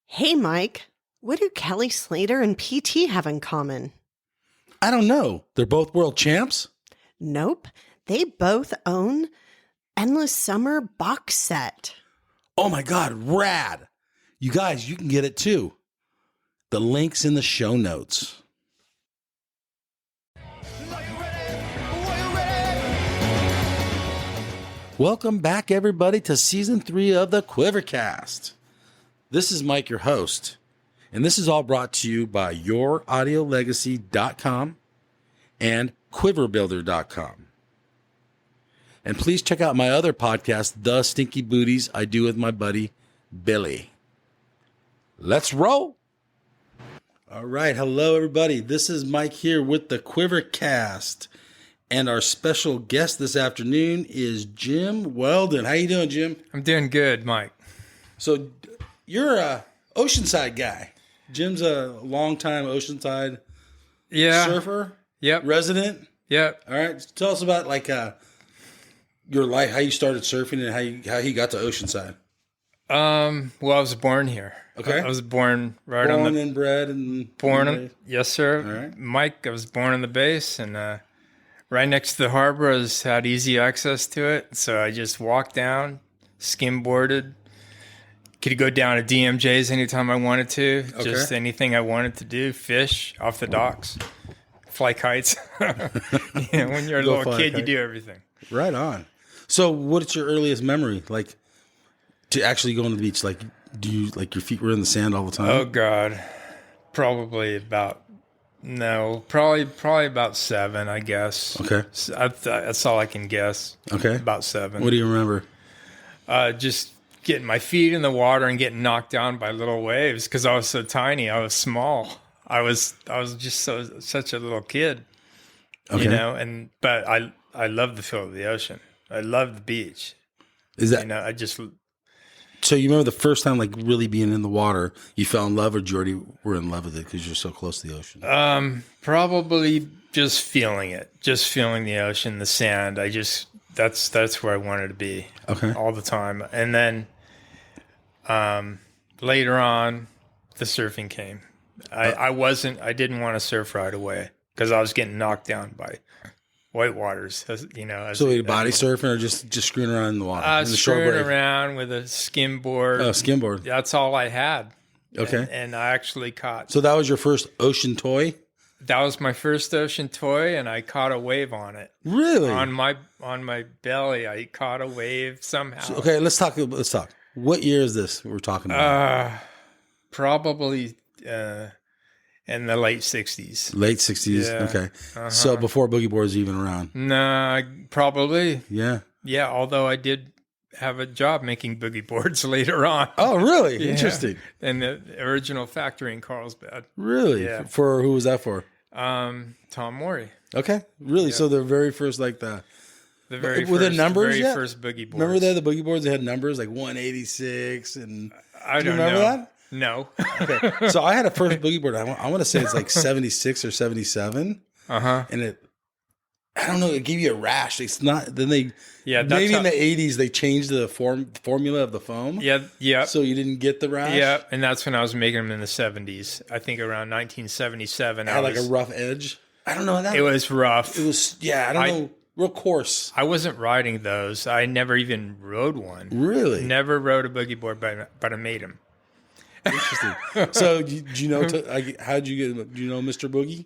Hey, Mike, what do Kelly Slater and PT have in common? I don't know. They're both world champs? Nope, they both own Endless Summer box set. Oh my God, rad. You guys, you can get it too. The link's in the show notes. Welcome back, everybody, to Season 3 of the QuiverCast. This is Mike, your host, and this is all brought to you by YourAudioLegacy.com and QuiverBuilder.com. And please check out my other podcast, The Stinky Booties, I do with my buddy, Billy. Let's roll. All right. Hello, everybody. This is Mike here with the QuiverCast. And our special guest this afternoon is Jim Weldon. How you doing, Jim? I'm doing good, Mike. So you're a Oceanside guy. Jim's a longtime Oceanside surfer, resident. Yep. All right. Tell us about your life, how you started surfing, and how you got to Oceanside. Well, I was born here. Okay. I was born right Born on the and bred and yes, sir. All right. Mike, I was born on the base, and right next to the harbor. I had easy access to it, so I just walked down, skimboarded. Could go down to DMJ's anytime I wanted to. Okay. Just anything I wanted to do. Fish off the docks, fly kites. When you're a little kid, you do everything. Right on. So, what's your earliest memory, like, to actually going to the beach? Like, do you your feet were in the sand all the time? Oh God, probably about about 7, I guess. Okay. That's all I can guess. Okay. About 7. What do you remember? Just getting my feet in the water and getting knocked down by little waves because I was so tiny. I was small. I was just such a little kid. Okay. But I love the feel of the ocean. I love the beach. Is that So you remember the first time, like, really being in the water, you fell in love, or you already were in love with it because you're so close to the ocean? Probably just feeling it, just feeling the ocean, the sand. That's where I wanted to be. Okay. All the time. And then later on, the surfing came. I didn't want to surf right away because I was getting knocked down by whitewaters, So you body surfing or just screwing around in the water? Screwing around with a skimboard. Oh, skimboard. That's all I had. Okay. And I actually caught. So that was your first ocean toy? That was my first ocean toy, and I caught a wave on it. Really? On my belly, I caught a wave somehow. So, okay, let's talk. What year is this we're talking about? Probably in the late 60s. Late 60s. Yeah. Okay. Uh-huh. So before boogie boards were even around. Nah, probably. Yeah. Yeah, although I did have a job making boogie boards later on. Oh, really? Yeah. Interesting. In the original factory in Carlsbad. Really? Yeah. For who was that for? Tom Morey. Okay. Really? Yeah. So the very first, like the very were first, the numbers very yet? First boogie boards. Remember the boogie boards? They had numbers like 186 and. I don't remember know. that? No. Okay. So I had a first boogie board. I want to say it's like 76 or 77. Uh-huh. And I don't know, it gave you a rash. It's not, then they, maybe in the 80s, they changed the formula of the foam. Yeah. So you didn't get the rash. Yeah. And that's when I was making them in the 70s. I think around 1977. It had like a rough edge. I don't know that. It was rough. It was, I don't know. Real coarse. I wasn't riding those. I never even rode one. Really? Never rode a boogie board, but I made them. Interesting. So, do you know? How'd you get? Do you know Mr. Boogie?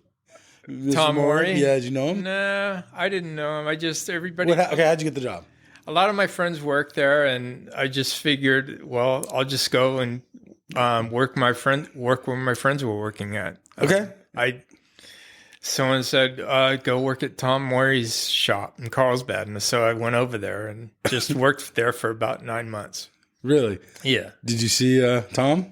Mr. Tom Morey? Yeah, did you know him? Nah, I didn't know him. Everybody. Okay, how'd you get the job? A lot of my friends worked there, and I just figured, well, I'll just go and work where my friends were working at. Okay. Someone said, go work at Tom Morey's shop in Carlsbad. And so I went over there and just worked there for about 9 months. Really? Yeah. Did you see Tom?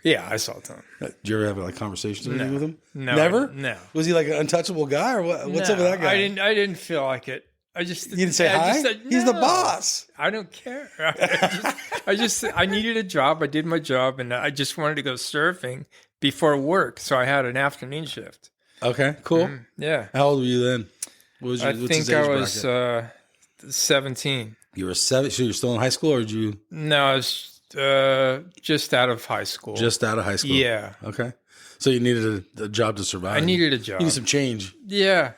Yeah, I saw Tom. Did you ever have conversations with him? No. Never? No. Was he like an untouchable guy or what? What's up with that guy? I didn't feel like it. You didn't say hi? Just said, He's the boss. I don't care. I needed a job. I did my job, and I just wanted to go surfing before work. So I had an afternoon shift. Okay, cool. Yeah. How old were you then? What's I his think age I was bracket? 17. You were 7, so you're still in high school, or did you? No, I was Just out of high school. Just out of high school. Yeah. Okay. So you needed a job to survive. I needed a job. You need some change. Yeah.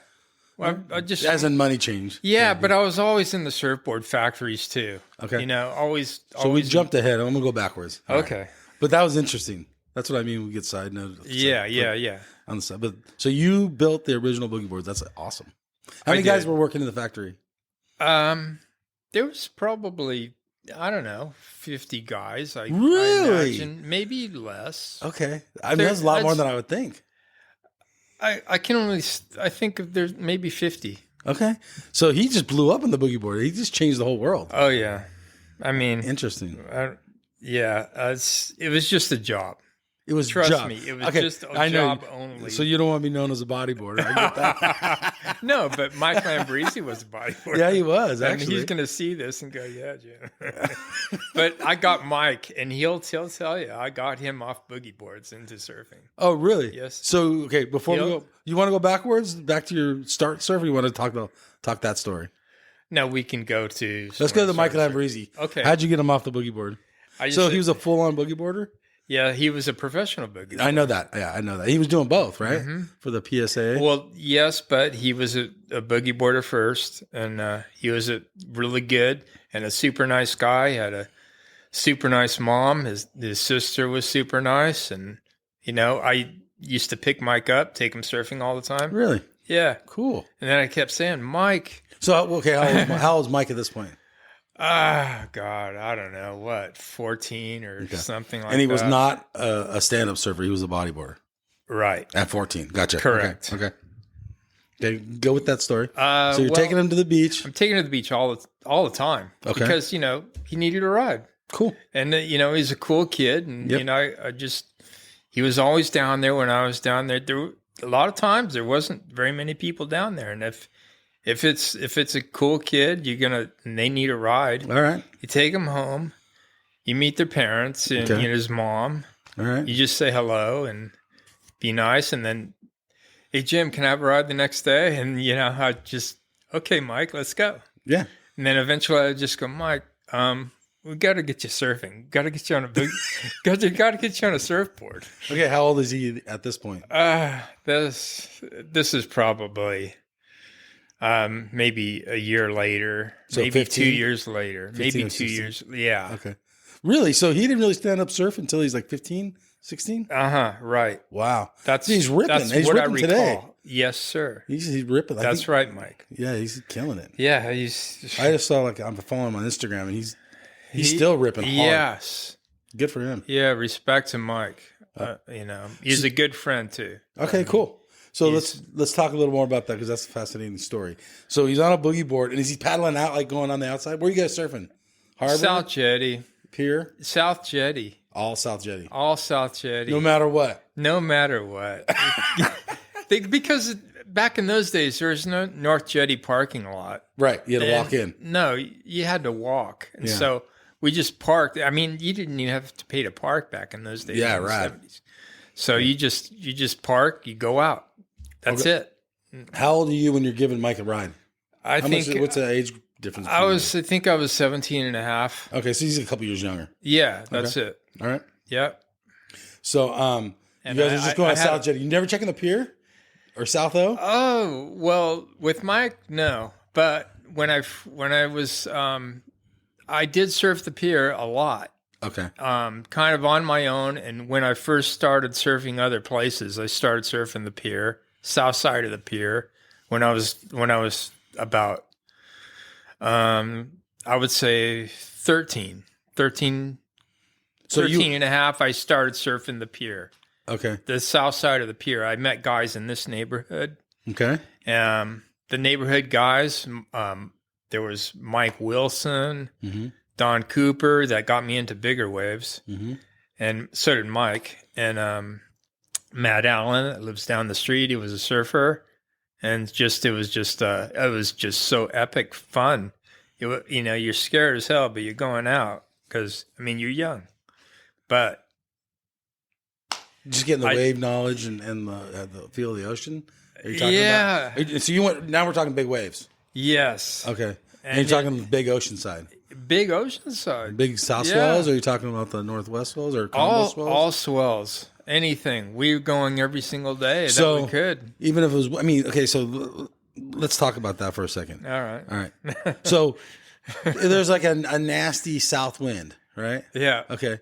Well, I just As in money change. yeah, but I was always in the surfboard factories too. Okay. You know, always. So we jumped ahead. I'm gonna go backwards. All right. Okay. But that was interesting. That's what I mean. We get side note. Yeah. On the side. But so you built the original boogie boards. That's awesome. How many guys were working in the factory? There was probably, I don't know, 50 guys. I imagine. Maybe less. Okay. I mean, that's a lot more than I would think. I can only, I think there's maybe 50. Okay. So he just blew up on the boogie board. He just changed the whole world. Oh, yeah. I mean. Interesting. It was just a job. It was Trust me, it was just a job only. So you don't want to be known as a bodyboarder. I get that. No, but Mike Lambrisi was a bodyboarder. Yeah, he was, actually. And he's going to see this and go, yeah, Jim. But I got Mike, and he'll tell you, I got him off boogie boards into surfing. Oh, really? Yes. So, okay, before we go, you want to go backwards, back to your start surfing? You want to talk that story? No, we can go to... Let's go to Mike Lambrisi. Okay. How'd you get him off the boogie board? So he was a full-on boogie boarder? Yeah, he was a professional boogie boarder. I know that. Yeah, I know that. He was doing both, right? Mm-hmm. For the PSA? Well, yes, but he was a boogie boarder first, and he was a really good and a super nice guy. He had a super nice mom. His sister was super nice, and, you know, I used to pick Mike up, take him surfing all the time. Really? Yeah. Cool. And then I kept saying, Mike. So, okay, how old was Mike at this point? God, I don't know, what, 14 or something like that. And he was not a stand-up surfer. He was a bodyboarder. Right. At 14. Gotcha. Correct. Okay. Go with that story. So you're taking him to the beach. I'm taking him to the beach all the time. Okay. Because, you know, he needed a ride. Cool. And, you know, he's a cool kid. And, you know, he was always down there when I was down there. A lot of times there wasn't very many people down there. And if it's a cool kid, and they need a ride. All right. You take them home. You meet their parents and his mom. All right. You just say hello and be nice, and then, hey Jim, can I have a ride the next day? And you know, I just, okay, Mike, let's go. Yeah. And then eventually I just go, Mike, we got to get you surfing. Got to get you on got to get you on a surfboard. Okay. How old is he at this point? This is probably. Maybe a year later, so maybe 15? 2 years later, maybe 2 years. Yeah. Okay. Really? So he didn't really stand up surf until he's like 15, 16? Right. Wow. He's ripping. That's what I recall. Today. Yes, sir. He's ripping. That's right, Mike. Yeah, he's killing it. Yeah, I just saw I'm following him on Instagram, and he's still ripping hard. Yes. Good for him. Yeah, respect to Mike. You know, he's a good friend too. Okay, cool. So let's talk a little more about that, because that's a fascinating story. So he's on a boogie board, and is he paddling out, like going on the outside? Where are you guys surfing? Harbor? South Jetty. Pier? South Jetty. All South Jetty. All South Jetty. No matter what. No matter what. Because back in those days, there was no North Jetty parking lot. Right. You had to walk in. No, you had to walk. And so we just parked. I mean, you didn't even have to pay to park back in those days. Yeah, in the right. 70s. So you just park, you go out. That's it. How old are you when you're giving Mike a ride? What's the age difference? I think I was 17 and a half. Okay, so he's a couple years younger. Yeah, that's it. All right. Yep. So you guys are just going to South Jetty. You never checking the pier or South O? Oh, well, with Mike, no. But when I was I did surf the pier a lot. Okay. Kind of on my own, and when I first started surfing other places, I started surfing the pier, south side of the pier, when I was about I would say 13 and a half, I started surfing the pier. Okay. The south side of the pier. I met guys in this neighborhood. Okay. The neighborhood guys, there was Mike Wilson, Don Cooper, that got me into bigger waves. And so did Mike. And Matt Allen, that lives down the street, he was a surfer. And it was just so epic fun. You know, you're scared as hell, but you're going out because, I mean, you're young. But just getting the wave knowledge and the feel of the ocean. Are you talking about? So now we're talking big waves. Yes. Okay. And you're talking the big ocean side. Big Oceanside. Big south Yeah. swells? Or are you talking about the northwest swells or combo swells? All swells. Anything. We were going every single day that we could. Even if it was, I mean, okay, so let's talk about that for a second. All right. All right. So there's like a nasty south wind, right? Yeah. Okay.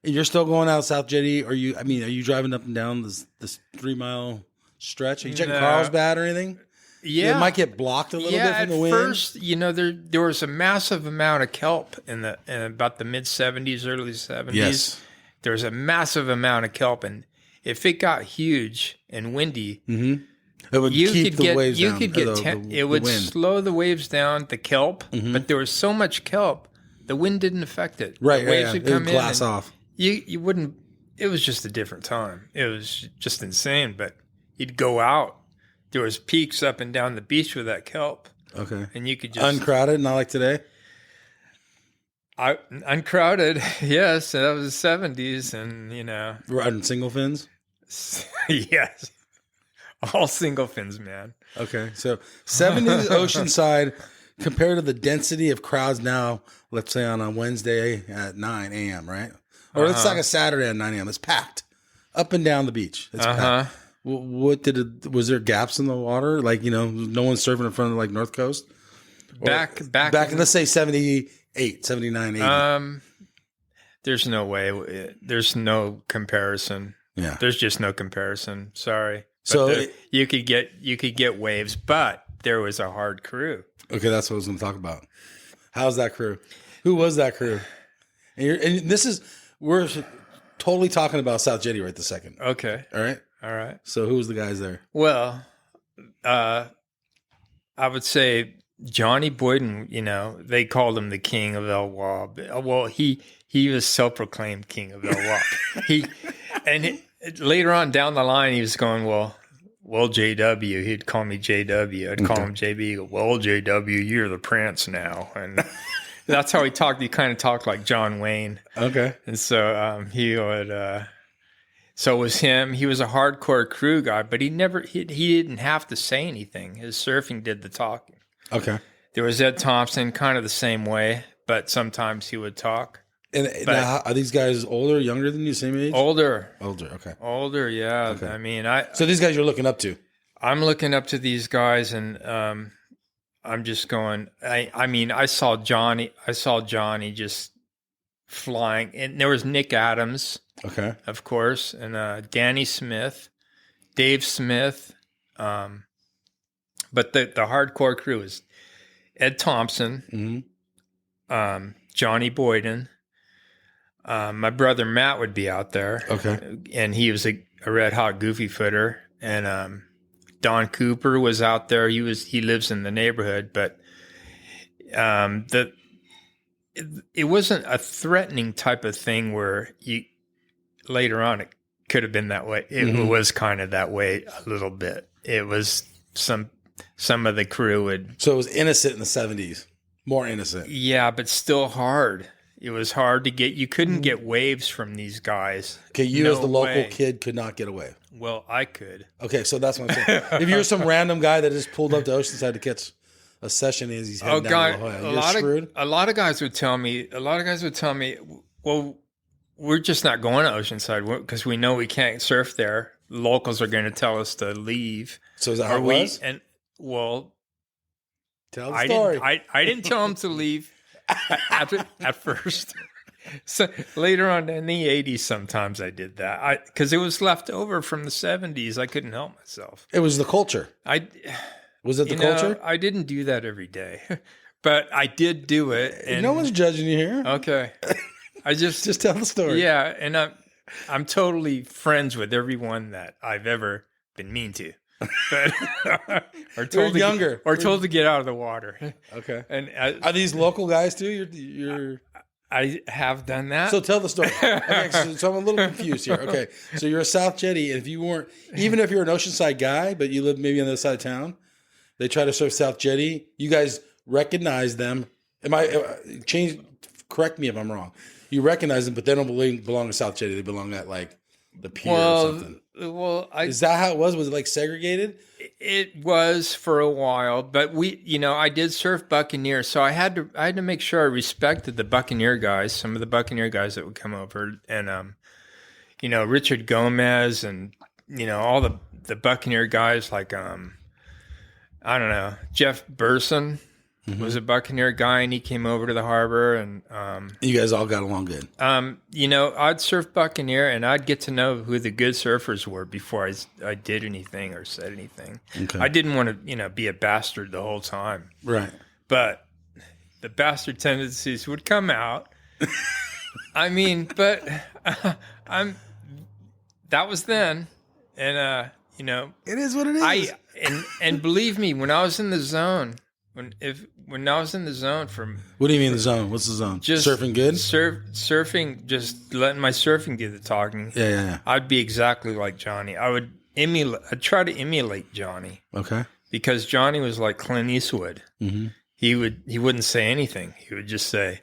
And you're still going out South Jetty? Are you driving up and down this 3 mile stretch? Are you checking Carlsbad or anything? Yeah. It might get blocked a little bit from the wind. At first, there was a massive amount of kelp in about the mid 70s, early 70s. Yes. There was a massive amount of kelp, and if it got huge and windy, It would keep the waves down. It would slow the waves down, the kelp, but there was so much kelp, the wind didn't affect it. Right, the waves would come in. Glass off. You wouldn't. It was just a different time. It was just insane. But you'd go out. There was peaks up and down the beach with that kelp. Okay. And you could just uncrowded, not like today. Uncrowded, yes. That was the 70s, and Riding single fins. Yes, all single fins, man. Okay, so 70s Oceanside compared to the density of crowds now. Let's say on a Wednesday at 9 a.m. Right, or it's like a Saturday at 9 a.m. It's packed up and down the beach. It's packed. What was there gaps in the water? Like no one's surfing in front of like North Coast. Back in let's say 78, 79, 80. There's no way. There's no comparison. Yeah. There's just no comparison. Sorry. So you could get waves, but there was a hard crew. Okay, that's what I was going to talk about. How's that crew? Who was that crew? And we're totally talking about South Jetty right this second. Okay. All right. So who was the guys there? Well, I would say Johnny Boyden. They called him the King of El Wab. Well, he was self-proclaimed King of El Wab. Later on down the line, he was going, well, JW. He'd call me JW. I'd call him JB. He'd go, well, JW, you're the prince now. And that's how he talked. He kind of talked like John Wayne. Okay. And so he would. So it was him. He was a hardcore crew guy, but he didn't have to say anything. His surfing did the talking. Okay. There was Ed Thompson, kind of the same way, but sometimes he would talk. And now, are these guys older, younger than you, same age? Older. Okay. Older, yeah. Okay. I mean, So these guys you're looking up to? I'm looking up to these guys, and I'm just going. I saw Johnny just flying, and there was Nick Adams, okay, of course, and Danny Smith, Dave Smith, but the hardcore crew is Ed Thompson, Johnny Boyden. My brother Matt would be out there. Okay. And he was a red hot goofy footer. And Don Cooper was out there. He lives in the neighborhood, but it wasn't a threatening type of thing where later on it could have been that way. It was kind of that way a little bit. It was some of the crew would. So it was innocent in the 70s, more innocent. Yeah, but still hard. It was hard to get. You couldn't get waves from these guys. Okay, as the local kid could not get away. Well, I could. Okay, so that's what I'm saying. If you're some random guy that just pulled up to Oceanside to catch a session as he's heading down to La Jolla, you're screwed? A lot of guys would tell me, well, we're just not going to Oceanside because we know we can't surf there. Locals are going to tell us to leave. So is that how it was? Tell the story. I didn't tell them to leave. At first, so later on in the 80s, sometimes I did that because it was left over from the 70s. I couldn't help myself. It was the culture. Was it the culture? I didn't do that every day, but I did do it. And no one's judging you here. Okay, I just tell the story. Yeah, and I'm totally friends with everyone that I've ever been mean to. But, or told to get out of the water. Okay. And are these local guys too? You're. I have done that. So tell the story. Okay, so I'm a little confused here. Okay, so you're a South Jetty, and if you weren't, even if you're an Oceanside guy, but you live maybe on the other side of town, they try to surf South Jetty. You guys recognize them. Correct me if I'm wrong. You recognize them, but they don't belong to South Jetty. They belong at like the pier or something. Well, Is that how it was? Was it like segregated? It was for a while, but I did surf Buccaneer, so I had to make sure I respected the Buccaneer guys, some of the Buccaneer guys that would come over, and Richard Gomez, and all the Buccaneer guys like I don't know, Jeff Burson was a Buccaneer guy, and he came over to the harbor, and You guys all got along good. I'd surf Buccaneer, and I'd get to know who the good surfers were before I did anything or said anything. Okay. I didn't want to, be a bastard the whole time. Right. But the bastard tendencies would come out. I mean, but that was then, and It is what it is. and believe me, when I was in the zone, when I was in the zone from What do you mean the zone? What's the zone? just Surfing good? surfing, just letting my surfing do the talking. Yeah. I'd be exactly like Johnny. I'd try to emulate Johnny Okay. because Johnny was like Clint Eastwood. Mm-hmm. He wouldn't say anything. He would just say,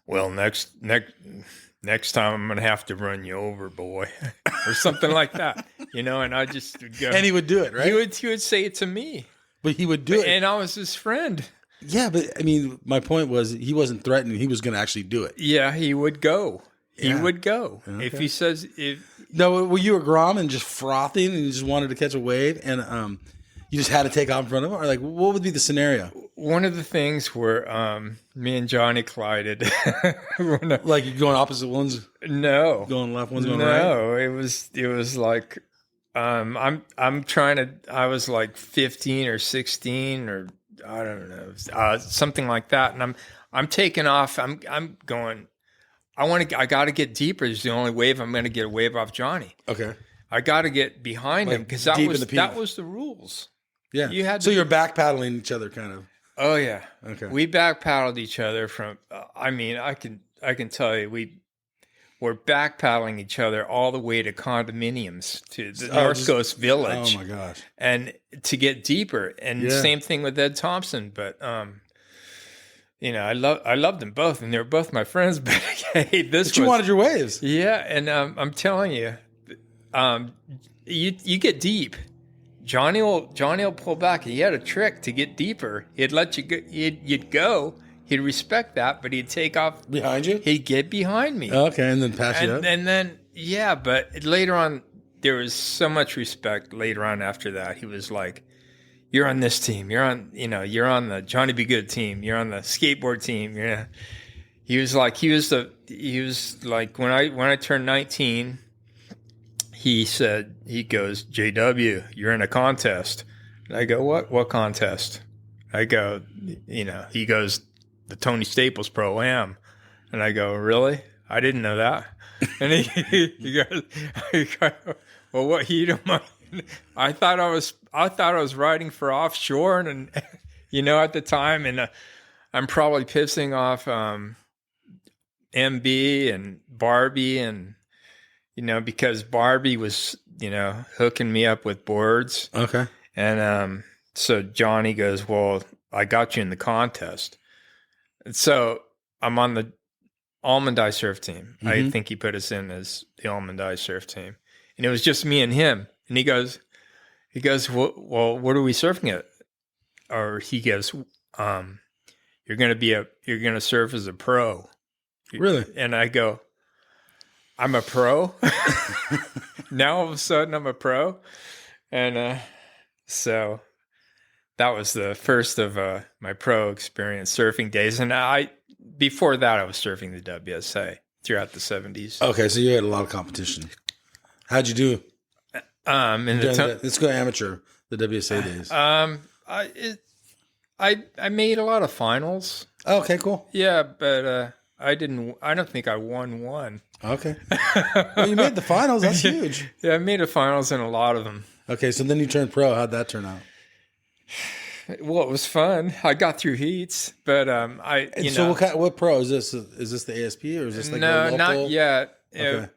"Well, next time I'm gonna have to run you over, boy," or something like that. And I just would go. And he would do it, right? He would say it to me, But he would do it. and I was his friend. Yeah, but I mean, my point was he wasn't threatening. He was going to actually do it. Yeah, he would go. He Yeah. would go Okay. if he says No, were you a Grom and just frothing and you just wanted to catch a wave and you just had to take off in front of him? Or like, what would be the scenario? One of the things where me and Johnny collided. Like you're going opposite ones, No, going left, one's going right? no, it was like I was like 15 or 16 or I don't know, something like that, and I'm taking off. I'm going. I got to get deeper. It's the only wave I'm going to get a wave off Johnny. Okay. I got to get behind him because that deep in was the peak. that was the rules. Yeah. You had so to you're back paddling each other kind of. Oh yeah. Okay. We back paddled each other from. I mean, I can tell you we're back paddling each other all the way to condominiums to the North Coast Village. Oh my gosh. And to get deeper, and Yeah. same thing with Ed Thompson. But I loved them both, and they were both my friends. But hey, But you wanted your waves. yeah, and I'm telling you, you get deep. Johnny will pull back. He had a trick to get deeper. He'd let you go. You'd go. He'd respect that, but he'd take off Behind you? He'd get behind me. Okay, and then pass you up? And then, yeah, but later on, there was so much respect later on after that. He was like, you're on this team. You're on the Johnny Be Good team. You're on the skateboard team. Yeah. He was like when I turned 19, he goes, JW, you're in a contest. And I go, what contest? I go, he goes, the Tony Staples Pro-Am. And I go, really? I didn't know that. And he goes, well, what, you don't mind? I thought I was riding for offshore and at the time, and I'm probably pissing off MB and Barbie, and because Barbie was hooking me up with boards. Okay. And so Johnny goes, well, I got you in the contest. And so I'm on the Almond Eye surf team. Mm-hmm. I think he put us in as the Almond Eye surf team. And it was just me and him. And he goes, well, what are we surfing at? Or he goes, you're going to surf as a pro. Really? And I go, I'm a pro? Now all of a sudden I'm a pro? And so that was the first of my pro experience surfing days. And before that, I was surfing the WSA throughout the 70s. Okay, so you had a lot of competition. How'd you do? Let's go amateur, the WSA days. I made a lot of finals. Oh, okay, cool. Yeah, but I don't think I won one. Okay. Well, you made the finals. That's huge. Yeah, I made the finals in a lot of them. Okay, so then you turned pro. How'd that turn out? Well, it was fun. I got through heats, but So what pro is this? Is this the ASP or is this like no, a local? not yet. Okay.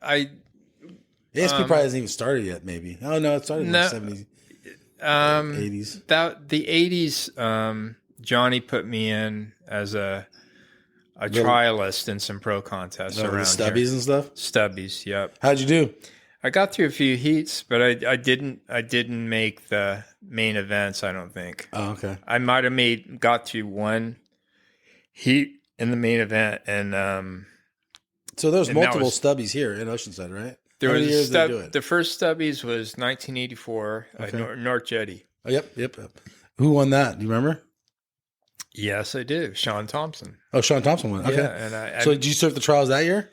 ASP probably hasn't even started yet. Maybe. Oh no, it started in the 70s, 80s. The 80s. Johnny put me in as a trialist in some pro contests around Stubbies here. and stuff. Stubbies, yep. How'd you do? I got through a few heats, but I didn't make the main events, I don't think. Oh, okay. I might have got through one heat in the main event, and So there's and that multiple was- stubbies here in Oceanside, right? there How many was years did they do it? the first Stubbies was 1984 at North Jetty. Oh, yep. Who won that? Do you remember? Yes, I do. Sean Thompson. Oh, Sean Thompson won. Okay. Yeah, and So did you surf the trials that year?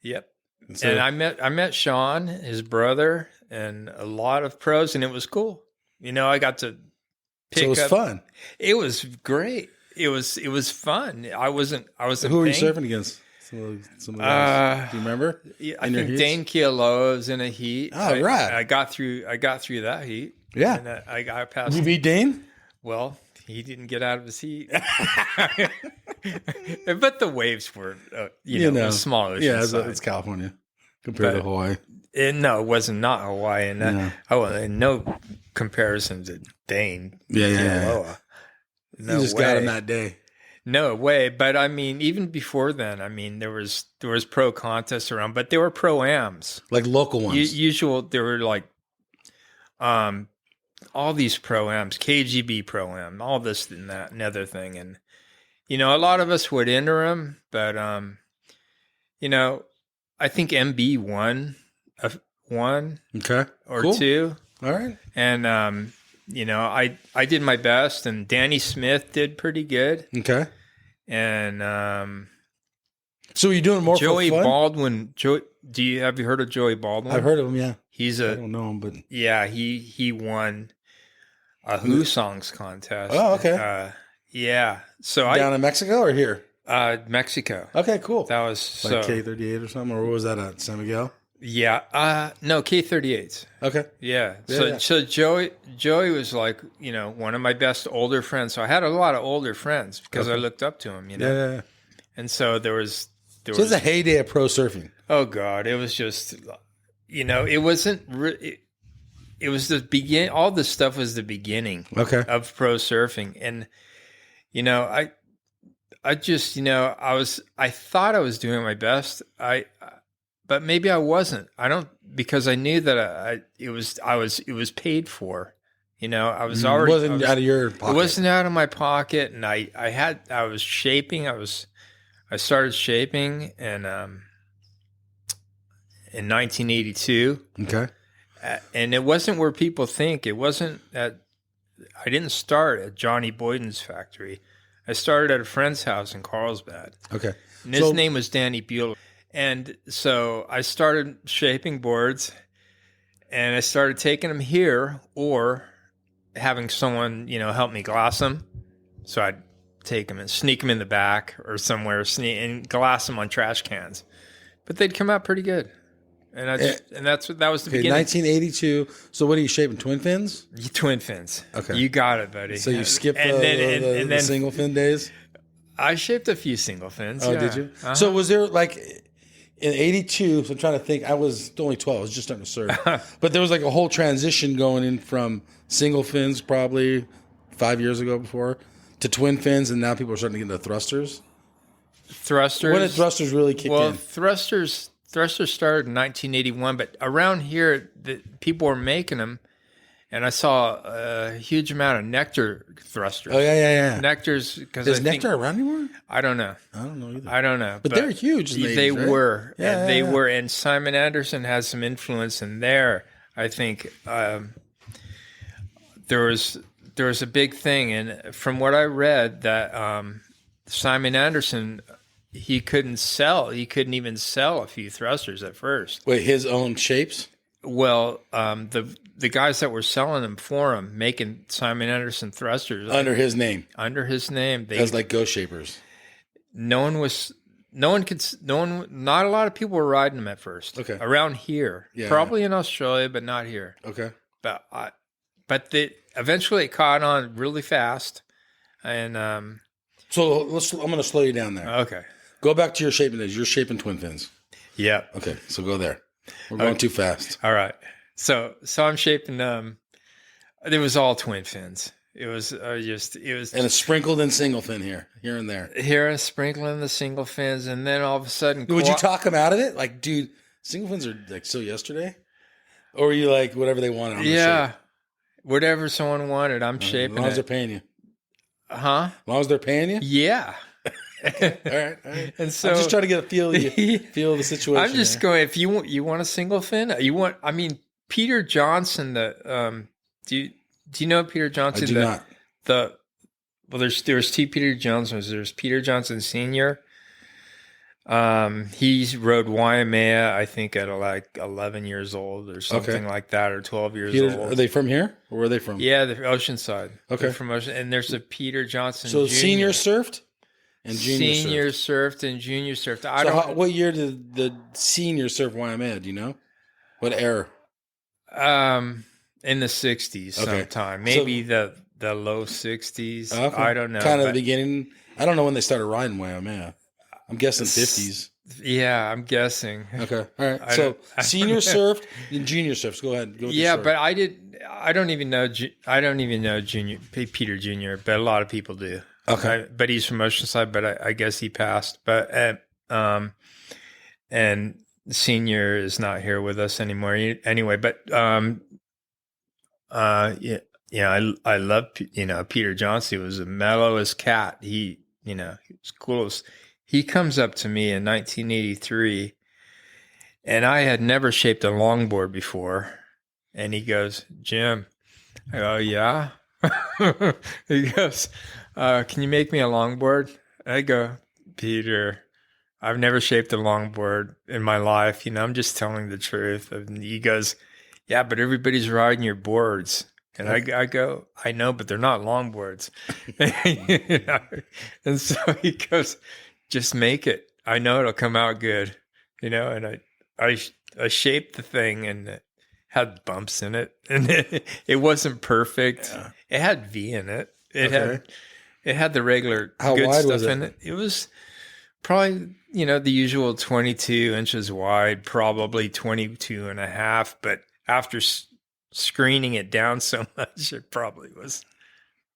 yep. So- And I met Sean, his brother, and a lot of pros, and it was cool. I got to pick So it was up. fun. It was great. It was fun. I wasn't Who were you paying. surfing against? Some of those. Do you remember? Yeah, I in your think heats? Dane Kealoha was in a heat. Oh, right. I got through that heat. Yeah. And I got past. You beat Dane? Well, he didn't get out of his heat. But the waves were, it was small. Yeah, it's California compared to Hawaii. No, it wasn't not Hawaii. And Yeah. no comparison to Dane. Yeah. Kealoha. No You just way. got him that day. No way. But I mean, even before then, there was pro contests around, but they were pro-ams. Like local ones. There were like, all these pro-ams, KGB pro-am, all this and that and other thing. And, a lot of us would enter them, but, I think MB won one Okay. or Cool. two. All right. And, I did my best, and Danny Smith did pretty good. Okay. And, So were you doing more Joey for fun? Baldwin, have you heard of Joey Baldwin? I've heard of him, yeah. He's I don't know him, but... Yeah, he won a Who Songs contest. Oh, okay. Yeah. So Down in Mexico or here? Mexico. Okay, cool. That was Like so. K38 or something? Or what was that at? San Miguel? Yeah. No, K38s. Okay. Yeah. Yeah. So Joey was like, one of my best older friends. So I had a lot of older friends because I looked up to him, Yeah. And so there was. So it was a heyday of pro surfing. Oh God, it was just, it wasn't. It was the begin. All this stuff was the beginning. Okay. Of pro surfing, and I just I thought I was doing my best. But maybe I wasn't. I don't, because I knew that it was paid for. I was already. It wasn't out of your pocket. It wasn't out of my pocket, and I was shaping. I started shaping in 1982. Okay. And it wasn't where people think. It wasn't at. I didn't start at Johnny Boyden's factory. I started at a friend's house in Carlsbad. Okay. And his name was Danny Bueller. And so I started shaping boards, and I started taking them here or having someone, help me glass them. So I'd take them and sneak them in the back or somewhere, and glass them on trash cans. But they'd come out pretty good. And that was the beginning. 1982. So what are you shaping? Twin fins? Twin fins. Okay. You got it, buddy. So you skipped and the single fin days? I shaped a few single fins. Oh, yeah. did you? Uh-huh. So was there like in 82, so I'm trying to think, I was only 12, I was just starting to surf. But there was like a whole transition going in from single fins probably 5 years ago before to twin fins, and now people are starting to get into thrusters. Thrusters. When did thrusters really kick in? Thrusters started in 1981, but around here, people were making them, and I saw a huge amount of nectar thrusters. Oh, yeah. Nectars, because Is nectar around anymore? I don't know. I don't know either. I don't know. But they're huge in the They 80s, right? were. Yeah, and they yeah. were. And Simon Anderson has some influence in there. I think there was a big thing. And from what I read, that Simon Anderson, he couldn't even sell a few thrusters at first. Wait, his own shapes? Well, the guys that were selling them for him, making Simon Anderson thrusters Under his name. under his name, As like ghost shapers. not a lot of people were riding them at first. Okay. Around here. Yeah, Probably in Australia, but not here. Okay. But eventually it caught on really fast. And, So I'm going to slow you down there. okay. Go back to your shaping days. You're shaping twin fins. Yeah. Okay, so go there. We're going too fast. All right. So I'm shaping, it was all twin fins. It was And it's sprinkled in single fin here and there. here sprinkling the single fins. And then all of a sudden, Would you talk them out of it? Like, dude, single fins are like so yesterday. Or were you like, whatever they wanted? I'm gonna Yeah. Whatever someone wanted, I'm shape. shaping As long as they're it. paying you. Huh? As long as they're paying you? Yeah. All right. And so I'm just trying to get a feel of the situation. I'm just going, if you want a single fin, Peter Johnson, do you know Peter Johnson? I do not. There's two Peter Johnsons. There's Peter Johnson Sr. He rode Waimea, I think, at like 11 years old or something like that, or 12 years old. Are they from here? Or where are they from? Yeah, they're Oceanside. Okay. They're from Ocean, and there's a Peter Johnson So Jr. senior surfed and junior Senior surfed and junior surfed. What year did the senior surf Waimea? Do you know? What era? In the 60s sometime. Maybe the low 60s. Okay. I don't know. Kind of the beginning. I don't know when they started riding Waimea. I'm guessing 50s. Yeah, I'm guessing. Okay. All right. So senior surfed and junior surfs. Go ahead. Go with yeah, but I don't even know junior Peter Jr., but a lot of people do. Okay. But he's from Oceanside, but I guess he passed. But and senior is not here with us anymore. Anyway, but I love Peter Johnson. He was the mellowest cat. He was coolest. He comes up to me in 1983, and I had never shaped a longboard before. And he goes, "Jim," I go, "Yeah." He goes, "Can you make me a longboard?" I go, "Peter, I've never shaped a longboard in my life. I'm just telling the truth." And he goes, "Yeah, but everybody's riding your boards." And I go, "I know, but they're not longboards." And so he goes, "Just make it. I know it'll come out good." And I shaped the thing, and it had bumps in it, and it wasn't perfect. Yeah. It had V in it. It had the regular good stuff in it. It was probably, the usual 22 inches wide, probably 22 and a half. But after screening it down so much, it probably was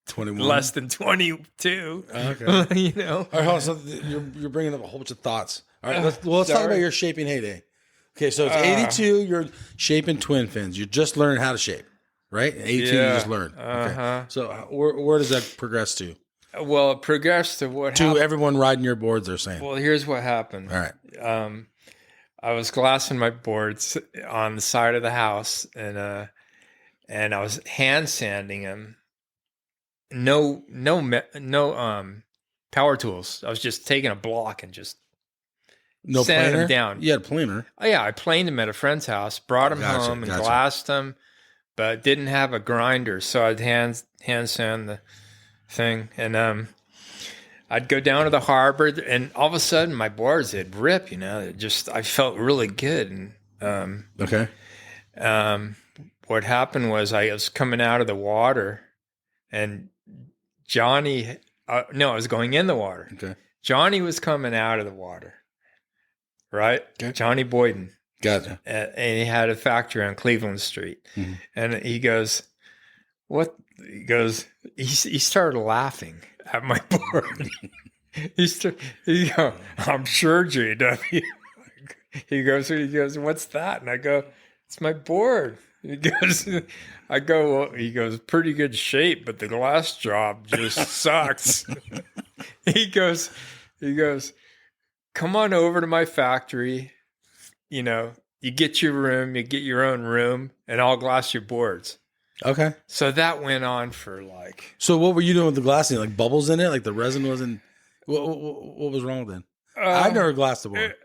21, less than 22. Okay. All right, hold on. So you're bringing up a whole bunch of thoughts. All right, let's talk about your shaping heyday. Okay, so it's 82. You're shaping twin fins. You're just learning how to shape, right? 82, you just learned. Okay. So where does that progress to? Well, it progressed to what to happened. Everyone riding your boards, they're saying. Well, here's what happened. All right. I was glassing my boards on the side of the house, and I was hand sanding them. No power tools. I was just taking a block and just sanding them down. You had a planer. Oh yeah, I planed them at a friend's house, brought them home and glassed them, but didn't have a grinder, so I'd hand sand the thing, and I'd go down to the harbor, and all of a sudden my boards would rip. I felt really good, and okay. What happened was I was coming out of the water, and Johnny, I was going in the water. Okay. Johnny was coming out of the water, right? Okay. Johnny Boyden. Gotcha. And he had a factory on Cleveland Street. Mm-hmm. And he goes, "What?" He goes, he started laughing at my board. He goes, "I'm sure, JW." He goes, "What's that?" And I go, "It's my board." He goes, he goes, "Pretty good shape, but the glass job just sucks." He goes, "Come on over to my factory. You get your room, you get your own room, and I'll glass your boards." Okay. So that went on for like. So what were you doing with the glassing? Like bubbles in it? Like the resin wasn't. What was wrong with it? I've never glassed a board.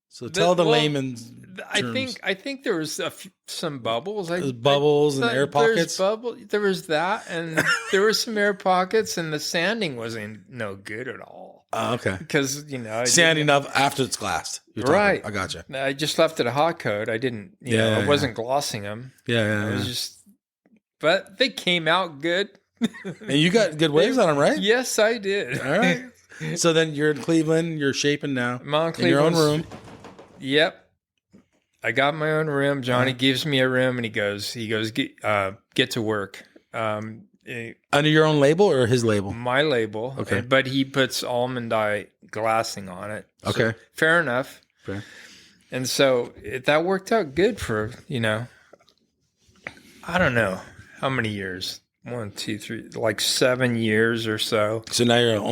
So tell the layman's. I think there was some bubbles. Bubbles and air pockets. There was that, and there were some air pockets, and the sanding wasn't no good at all. Okay. Because sanding up after it's glassed. Right. I gotcha. I just left it a hot coat. I didn't. I wasn't glossing them. Yeah. It was just. But they came out good. And you got good waves on them, right? Yes, I did. All right. So then you're in Cleveland. You're shaping now. I'm on in your own room. Yep. I got my own room. Johnny gives me a room, and he goes, get to work. Under your own label or his label? My label. Okay. But he puts almond eye glassing on it. Okay. So, fair enough. Fair. And so that worked out good for, I don't know how many years. 1, 2, 3, like 7 years or so. So now you're you're in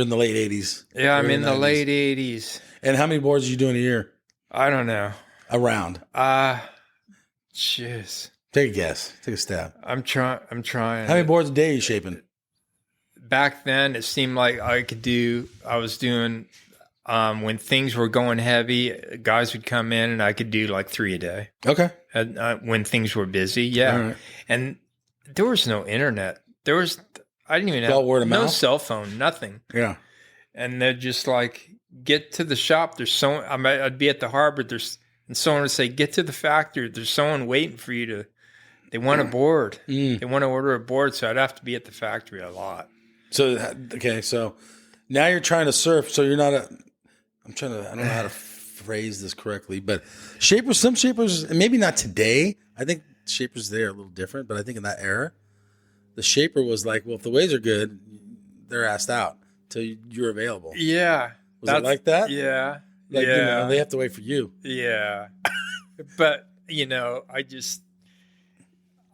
the late 80s. Yeah, I'm in the 90s. late 80s. And how many boards are you doing a year? I don't know. Around. Jeez. Take a guess. Take a stab. I'm trying. How many boards a day are you shaping? Back then, it seemed like I was doing, when things were going heavy, guys would come in and I could do like 3 a day. Okay. When things were busy. Yeah. Right. And there was no internet. I didn't even All have word of no mouth? cell phone, nothing. Yeah. And they're just like, get to the shop. I'd be at the harbor. And someone would say, get to the factory. There's someone waiting for you they want a board. They want to order a board. So I'd have to be at the factory a lot. So, okay. So now you're trying to surf. So you're not I don't know how to phrase this correctly, but some shapers, and maybe not today. I think shapers today are a little different, but I think in that era, the shaper was like, well, if the waves are good, they're asked out till you're available. Yeah. Was it like that? Yeah. Like, yeah. They have to wait for you. Yeah. But,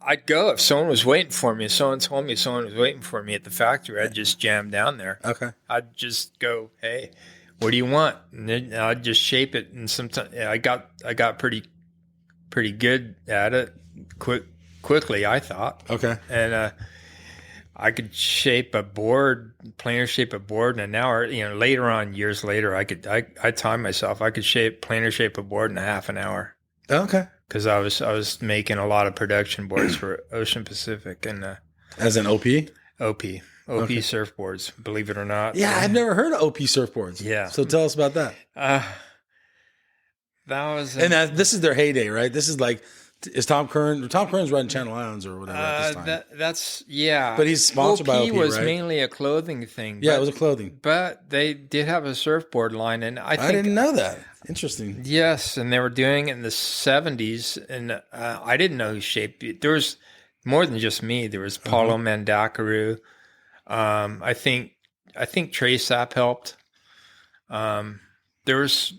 I'd go if someone was waiting for me. If someone told me someone was waiting for me at the factory, I'd just jam down there. Okay. I'd just go, hey, what do you want? And then I'd just shape it. And sometimes I got pretty good at it quickly, I thought. Okay. And I could planer shape a board in an hour. Later on, years later, I timed myself. I could planer shape a board in a half an hour. Okay. Because I was making a lot of production boards for Ocean Pacific and As an OP? OP surfboards. Believe it or not. Yeah, I've never heard of OP surfboards. Yeah. So tell us about that. That was This is their heyday, right? This is like, is Tom Curran's running Channel Islands or whatever at this time. That's yeah. But he's sponsored by OP, was right? mainly a clothing thing. Yeah, it was a clothing. But they did have a surfboard line, and I didn't know that. Interesting. Yes, and they were doing it in the 70s, and I didn't know who shaped it. There was more than just me. There was Paulo Mandakaru. I think Trey Sapp helped. There was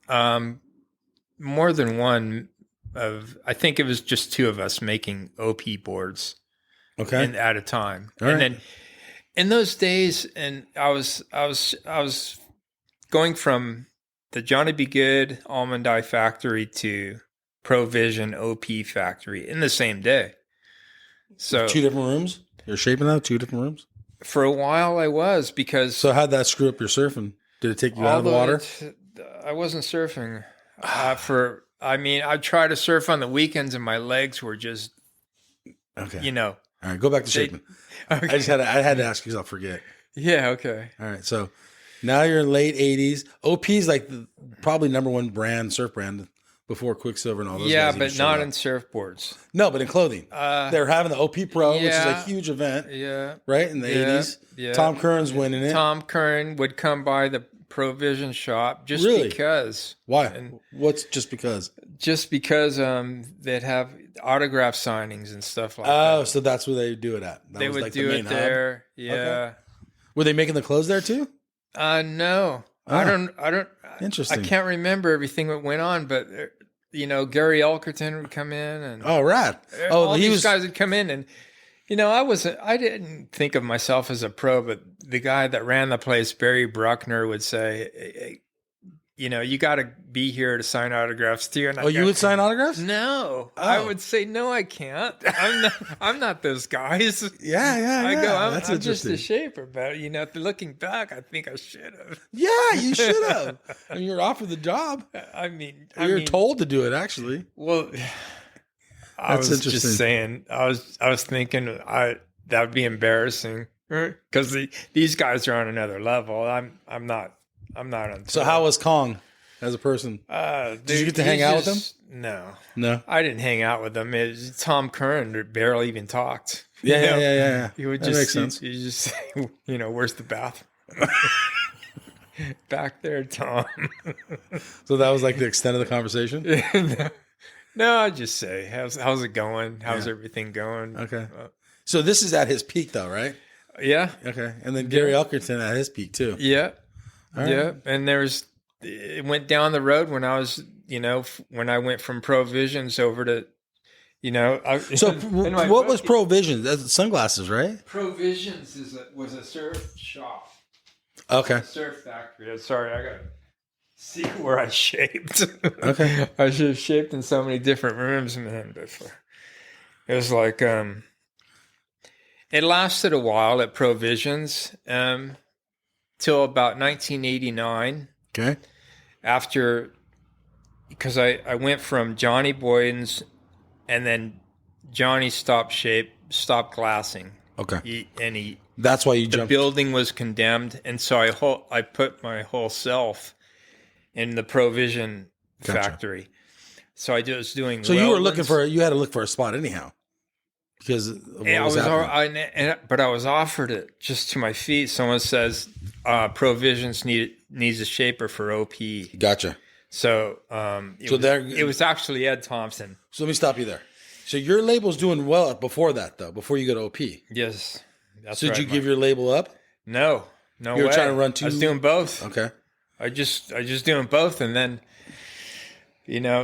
more than one I think it was just 2 of us making OP boards. Okay. At a time. All and right. then in those days, and I was going from the Johnny B. Good Almond Eye factory to Provision OP factory in the same day. So 2 different rooms? You're shaping out 2 different rooms? for a while I was, because So how'd that screw up your surfing? Did it take you out of the water? I wasn't surfing I'd try to surf on the weekends and my legs were just, Okay. All right, go back to shaping. Okay. I had to ask because I'll forget. Yeah. Okay. All right, so now you're in late 80s. OP is like probably number 1 surf brand before Quicksilver and all those Yeah, guys but even not showed in up. surfboards. No, but in clothing. They're having the OP Pro, which is a Yeah. huge event, Yeah. right, in the 80s. Yeah. Tom Curran's winning it. Tom Curran would come by the Provision shop just Really? because. Why? And What's just because? just because they'd have autograph signings and stuff like Oh, that. so that's where they do it at. That They was would like the do main it hub? there. Yeah. Okay. Were they making the clothes there too? No. Oh. I don't. Interesting. I can't remember everything that went on, but Gary Elkerton would come in, and Oh, rad. Oh, all he these was. guys would come in, and I didn't think of myself as a pro, but the guy that ran the place, Barry Bruckner, would say, hey, you got to be here to sign autographs too. And You would sign autographs? No, Oh. I would say no, I can't. I'm not those guys. Yeah. I go, I'm That's just interesting. a shaper, but looking back, I think I should have. Yeah, you should have. I mean, you're offered the job. I mean, You're told to do it, actually. Well, I That's was interesting. just saying. I was thinking that would be embarrassing because these guys are on another level. I'm not on. So how was Kong as a person? Did you get to hang out with him? No, No. I didn't hang out with him. It was Tom Curran that barely even talked. Yeah. He would That makes sense. He just say, where's the bathroom? Back there, Tom. So that was like the extent of the conversation? No, I'd just say, how's it going? How's everything going? Okay. So this is at his peak, though, right? Yeah. Okay. And then Gary Elkerton at his peak, too. Yeah. All right. Yeah. And there's it went down the road when I was, when I went from Provisions over to, So what was Provision? That's sunglasses, right? Provisions was a surf shop, Okay. a surf factory. Sorry, I got to see where I shaped. Okay. I should have shaped in so many different rooms, man. Before it was like, it lasted a while at Provisions, till about 1989. Okay. Because I went from Johnny Boyden's, and then Johnny stopped glassing. Okay. He That's why you the jumped. building was condemned, and so I put my whole self in the Provision factory. So I was doing. So you were looking you had to look for a spot anyhow, because of what was happening. But I was offered it just to my feet. Someone says Provisions needs a shaper for OP. Gotcha. So it was actually Ed Thompson. So let me stop you there. So your label's doing well before that, though, before you go to OP. Yes. That's So right, did you give your label up? No You way. were trying to run two? I was doing both. Okay. I just doing both, and then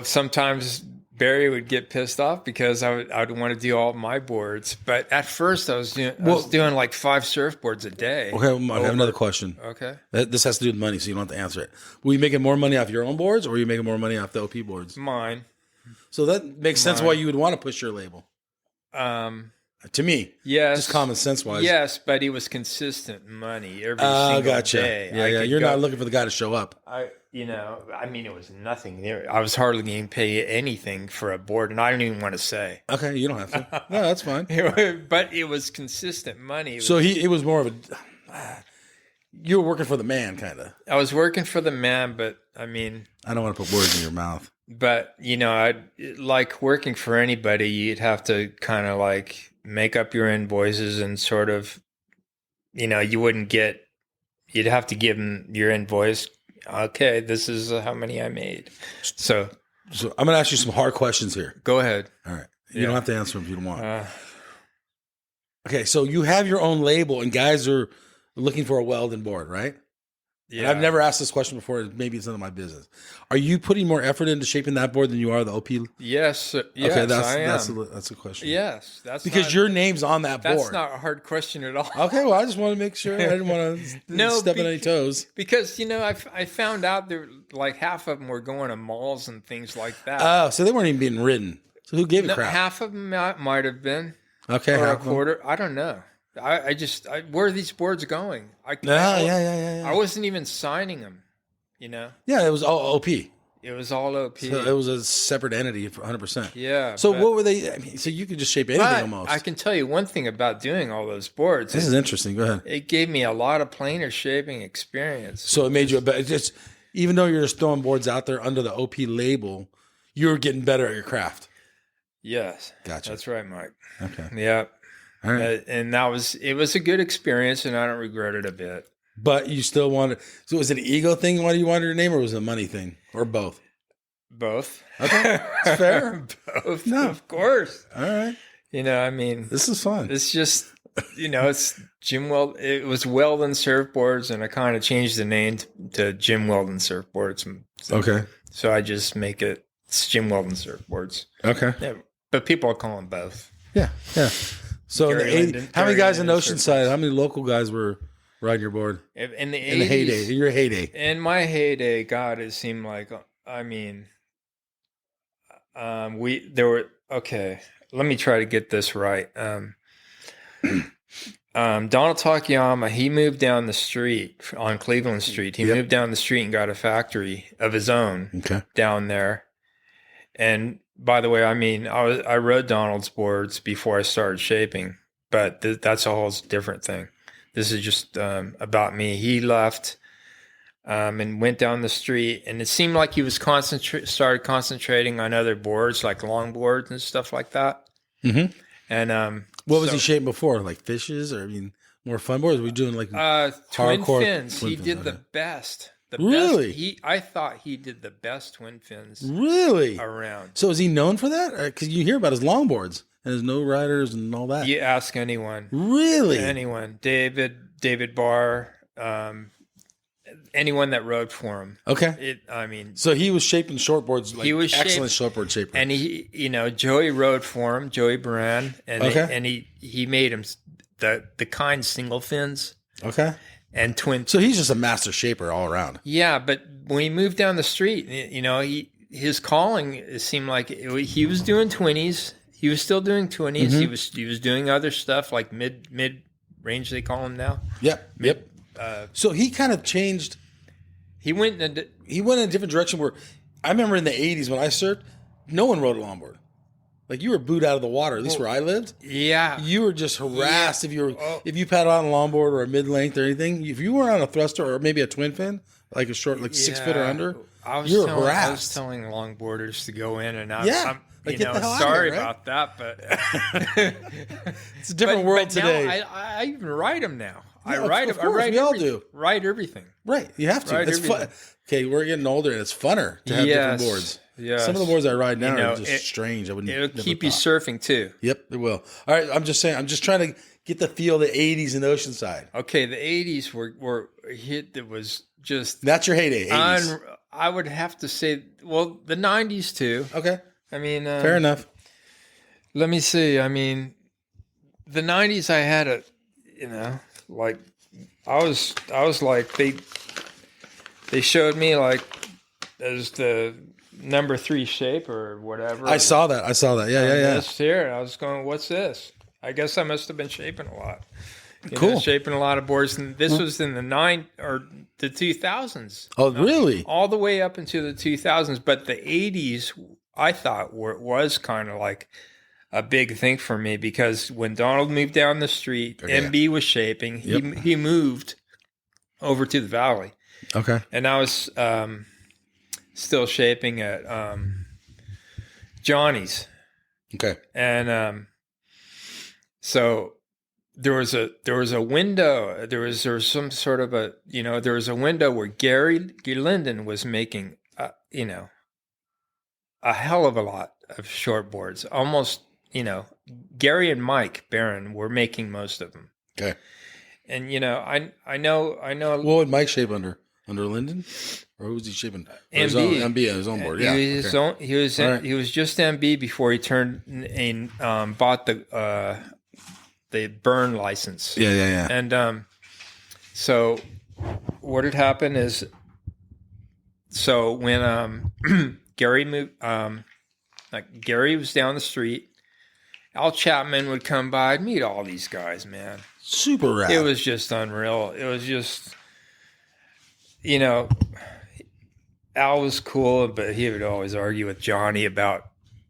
sometimes Barry would get pissed off because I would want to do all my boards. But at first I was doing like 5 surfboards a day. Okay, I have another question. Okay. This has to do with money, so you don't have to answer it. Were you making more money off your own boards, or were you making more money off the OP boards? Mine. So that makes sense why you would want to push your label. To me, yes, just common sense wise. Yes, but it was consistent money every single gotcha. day. Yeah. You're not looking for the guy to show up. It was nothing there. I was hardly getting paid anything for a board, and I don't even want to say. Okay, you don't have to. No, that's fine. But it was consistent money. It was more of a. You were working for the man, kind of. I was working for the man, but I don't want to put words in your mouth. But like working for anybody, you'd have to kind of like make up your invoices and sort of, you'd have to give them your invoice. Okay, this is how many I made. So I'm going to ask you some hard questions here. Go ahead. All right. You don't have to answer them if you don't want. Okay, so you have your own label, and guys are looking for a Weldon board, right? Yeah. And I've never asked this question before. Maybe it's none of my business. Are you putting more effort into shaping that board than you are the OP? Yes. Okay, that's a question. Yes, that's because your name's on that board. That's not a hard question at all. Okay, well, I just want to make sure. I didn't want to step on any toes. Because I found out there like half of them were going to malls and things like that. Oh, so they weren't even being ridden. So who gave a crap? Half of them might have been. Okay, or a quarter. I don't know. Where are these boards going? Yeah. I wasn't even signing them, Yeah, it was all OP. It was all OP. So it was a separate entity for 100%. Yeah. So what were they? So you could just shape anything almost. I can tell you one thing about doing all those boards. This is interesting. Go ahead. It gave me a lot of planer shaping experience. So it made you even though you're just throwing boards out there under the OP label, you were getting better at your craft. Yes. Gotcha. That's right, Mike. Okay. Yeah. All right. And it was a good experience, and I don't regret it a bit. But you still wanted. So was it an ego thing? Why do you want your name, or was it a money thing, or both? Both. Okay, it's fair. Both. No, of course. All right. This is fun. It's just, it's Jim Weldon. It was Weldon Surfboards, and I kind of changed the name to Jim Weldon Surfboards. Okay. So I just make it's Jim Weldon Surfboards. Okay. Yeah, but people call them both. Yeah. So how many guys in Oceanside? How many local guys were riding your board in the 80s, in the heyday? In your heyday? In my heyday, God, it seemed like okay. Let me try to get this right. Donald Takayama, he moved down the street on Cleveland Street. He moved down the street and got a factory of his own down there. And by the way, I rode Donald's boards before I started shaping, but that's a whole different thing. This is just about me. He left and went down the street, and it seemed like he was started concentrating on other boards, like longboards and stuff like that. Mm-hmm. And what was he shaping before? Like fishes, or more fun boards? Were we doing like twin fins? He did the best. Really? I thought he did the best twin fins. Really? Around. So is he known for that? Because you hear about his longboards and his no riders and all that. You ask anyone. Really? Anyone. David Barr. anyone that rode for him. Okay. So he was shaping shortboards, like He was excellent shortboard shaper. And Joey rode for him, Joey Baran, and he made him the kind single fins. Okay. And twin. So he's just a master shaper all around. Yeah, but when he moved down the street, his calling, it seemed like he was doing 20s. He was still doing 20s. Mm-hmm. He was doing other stuff like mid range, they call him now. Yep. So he kind of changed. He went in a different direction. Where I remember in the 80s when I surfed, no one rode a longboard. Like you were booed out of the water, at least where I lived. Yeah, you were just harassed if you paddled on a longboard or a mid length or anything. If you were on a thruster or maybe a twin fin, like a short, like 6 foot or under, you were harassed. I was telling longboarders to go in and out. Yeah, I'm sorry about that, but it's a different world today. Now I even write them now. Yeah, I write them. I write we all do. Write everything. Right, you have to. It's fun. Okay, we're getting older, and it's funner to have different boards. Yeah, some of the boards I ride now are just strange. It'll keep you surfing too. Yep, it will. All right, I'm just saying. I'm just trying to get the feel of the '80s in Oceanside. Okay, the '80s were a hit that was just that's your heyday. '80s. I would have to say, well, the '90s too. Okay, fair enough. Let me see. The '90s, I had like I was like they showed me like as the number 3 shape or whatever. I saw that. Yeah. This here, and I was going, "What's this?" I guess I must have been shaping a lot. Cool. Shaping a lot of boards, and this was in the 2000s. Oh, really? All the way up into the 2000s, but the 80s, I thought was kind of like a big thing for me because when Donald moved down the street, MB was shaping. He moved over to the valley. Okay. And I was still shaping at Johnny's. Okay. And so there was a window. There was some sort of there was a window where Gary Linden was making a hell of a lot of shortboards. Almost, Gary and Mike Barron were making most of them. Okay. And I know. What would Mike shape under Linden, or who was he shaping? MB. MB on his own board. Yeah. He was just MB before he turned and bought the burn license. Yeah. And so what had happened is, when Gary moved, Gary was down the street. Al Chapman would come by. I'd meet all these guys, man. Super rad. It was just unreal. It was just, Al was cool, but he would always argue with Johnny about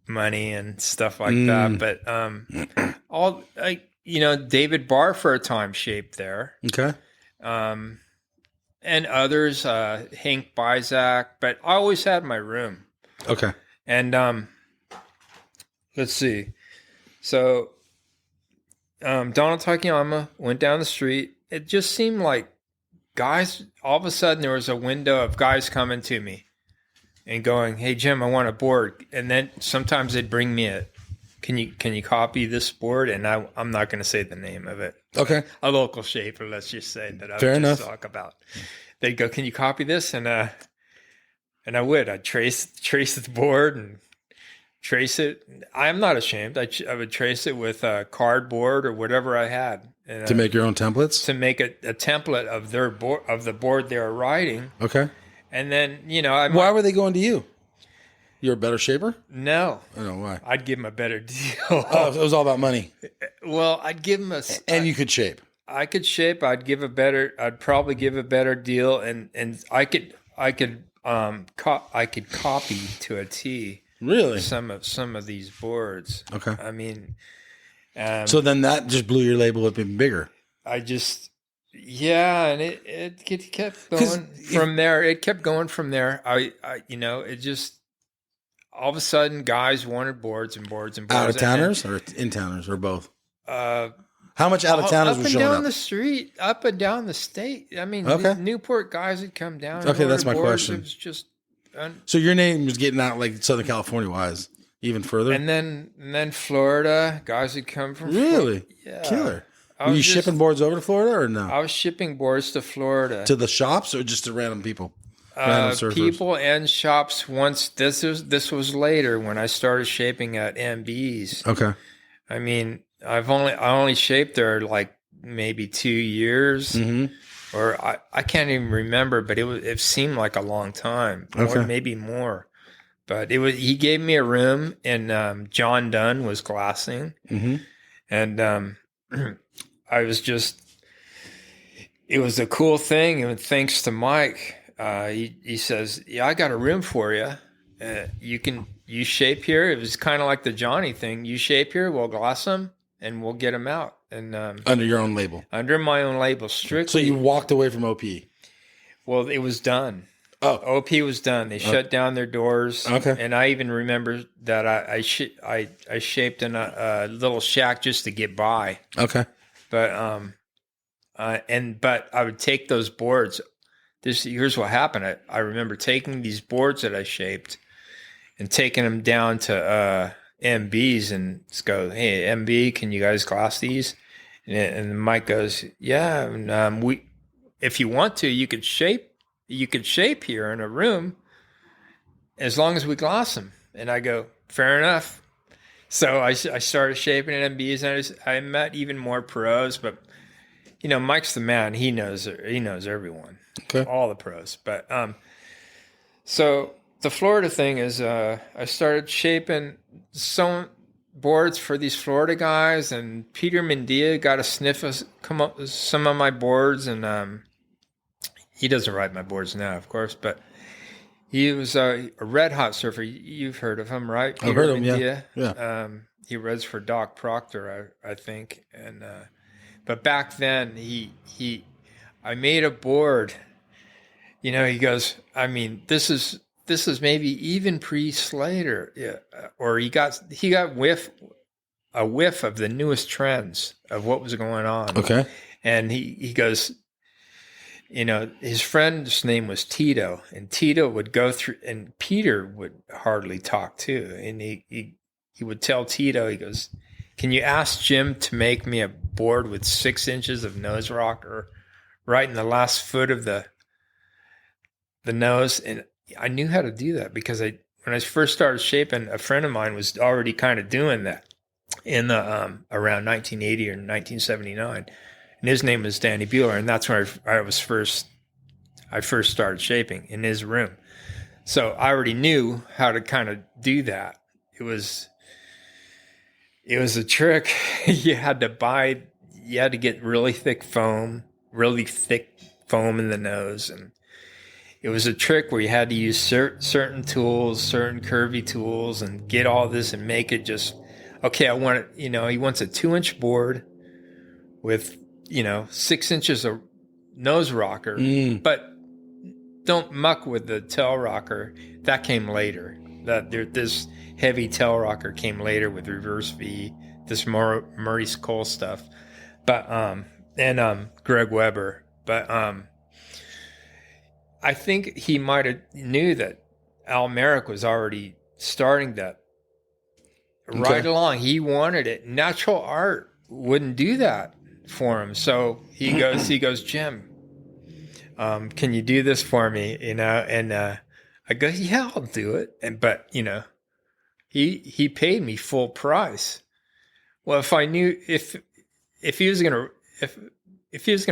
money and stuff like that. But David Barr for a time shaped there. Okay. And others, Hank Bizak, but I always had my room. Okay. And let's see. So Donald Takayama went down the street. It just seemed like guys, all of a sudden there was a window of guys coming to me and going, "Hey Jim, I want a board." And then sometimes they'd bring me can you copy this board? And I'm not going to say the name of it. Okay. A local shaper, let's just say that I Fair would enough. just talk about. They'd go, "Can you copy this?" And I would. I'd trace the board and trace it. I'm not ashamed. I would trace it with cardboard or whatever I had. And, to make your own templates? To make a template of their board, of the board they were riding. Okay. And then, why were they going to you? You're a better shaper? No. I don't know why. I'd give them a better deal. Oh, it was all about money. Well, I'd give them and you could shape. I could shape. I'd probably give a better deal, and I could copy to a T. Really? Some of these boards. Okay. So then that just blew your label up even bigger. And it kept going from there. It kept going from there. It just all of a sudden guys wanted boards and boards and boards. Out of towners or in towners or both? How much out of towners were showing up? Up and down the street, up and down the state. Okay. Newport guys would come down. Okay, that's my boards. question. It was just. So your name was getting out like Southern California wise, even further? And then Florida, guys would come from Really? Yeah. Killer. Were you shipping boards over to Florida or no? I was shipping boards to Florida. To the shops or just to random people? Random surfers? People and shops. Once this was later when I started shaping at MB's. Okay. I mean, I only shaped there like maybe 2 years, Mm-hmm. or I can't even remember, but it seemed like a long time, Okay. or maybe more. But he gave me a room, and John Dunn was glassing, Mm-hmm. and I was just. It was a cool thing, and thanks to Mike, he says, "Yeah, I got a room for you. You shape here." It was kind of like the Johnny thing. You shape here, we'll glass them, and we'll get them out. And Under your own label. under my own label, strictly. So you walked away from OP. Well, it was done. Oh. OP was done. They shut down their doors. Okay. And I even remember that I shaped in a little shack just to get by. Okay. But but I would take those boards. Here's what happened. I remember taking these boards that I shaped and taking them down to MB's and just go, "Hey, MB, can you guys glass these?" And Mike goes, "Yeah, and if you want to, you could shape here in a room as long as we gloss them." And I go, "Fair enough." So I started shaping at MB's, and I met even more pros, but Mike's the man. He knows everyone, Okay. all the pros. But so the Florida thing is, I started shaping some boards for these Florida guys, and Peter Mendia got a sniff of some of my boards, and he doesn't ride my boards now, of course, but he was a red hot surfer. You've heard of him, right? I've heard of him, yeah. Yeah. He rides for Doc Proctor, I think, and but back then I made a board. He goes, I mean, this is maybe even pre-Slater, yeah, or he got a whiff of the newest trends of what was going on. Okay. And he goes, his friend's name was Tito, and Tito would go through, and Peter would hardly talk too, and he would tell Tito, he goes, "Can you ask Jim to make me a board with 6 inches of nose rocker right in the last foot of the nose?" And I knew how to do that because when I first started shaping, a friend of mine was already kind of doing that in the around 1980 or 1979, and his name was Danny Bueller, and that's when I first started shaping in his room. So I already knew how to kind of do that. It was a trick. You had to get really thick foam in the nose. And it was a trick where you had to use certain tools, certain curvy tools, and get all this and make it just, okay, I want it, he wants a 2-inch board with, 6 inches of nose rocker, but don't muck with the tail rocker. That came later. This heavy tail rocker came later with reverse V, this Maurice Cole stuff, but and Greg Weber. But I think he might have knew that Al Merrick was already starting that right along. He wanted it. Natural art wouldn't do that for him, so he goes, "Jim, can you do this for me?" And I go, "Yeah, I'll do it." But he paid me full price. Well, if I knew if he was gonna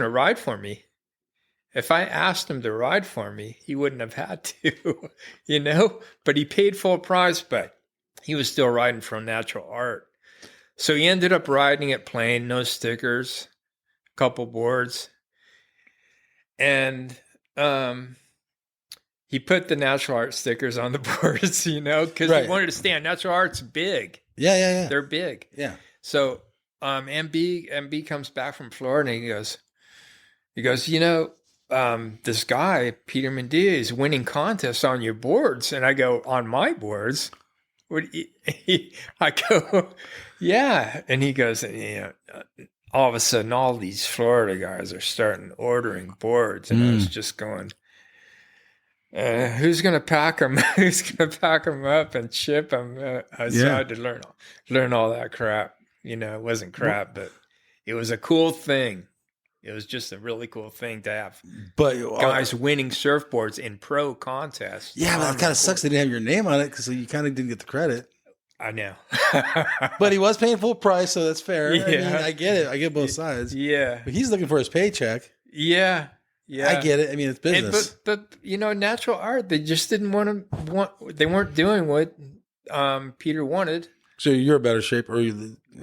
ride for me, if I asked him to ride for me, he wouldn't have had to, But he paid full price, but he was still riding from Natural Art. So he ended up riding it plain, no stickers, a couple boards, and he put the Natural Art stickers on the boards, because he wanted to stand. Natural Art's big. Yeah. They're big. Yeah. So MB comes back from Florida, and he goes, this guy, Peter Mendia, is winning contests on your boards. And I go, "On my boards?" I go, "Yeah." And he goes, all of a sudden, all these Florida guys are starting ordering boards. And I was just going, who's going to pack them? Who's going to pack them up and ship them? So I had to learn all that crap. It wasn't crap, but It was a cool thing. It was just a really cool thing to have But guys winning surfboards in pro contests. yeah, but that kind of sucks. They didn't have your name on it because you kind of didn't get the credit. I know. But he was paying full price, so that's fair. Yeah. I mean, I get it. I get both sides. Yeah. But he's looking for his paycheck. Yeah. I get it. I mean, it's business. But natural art, they just didn't they weren't doing what Peter wanted. So you're a better shape, or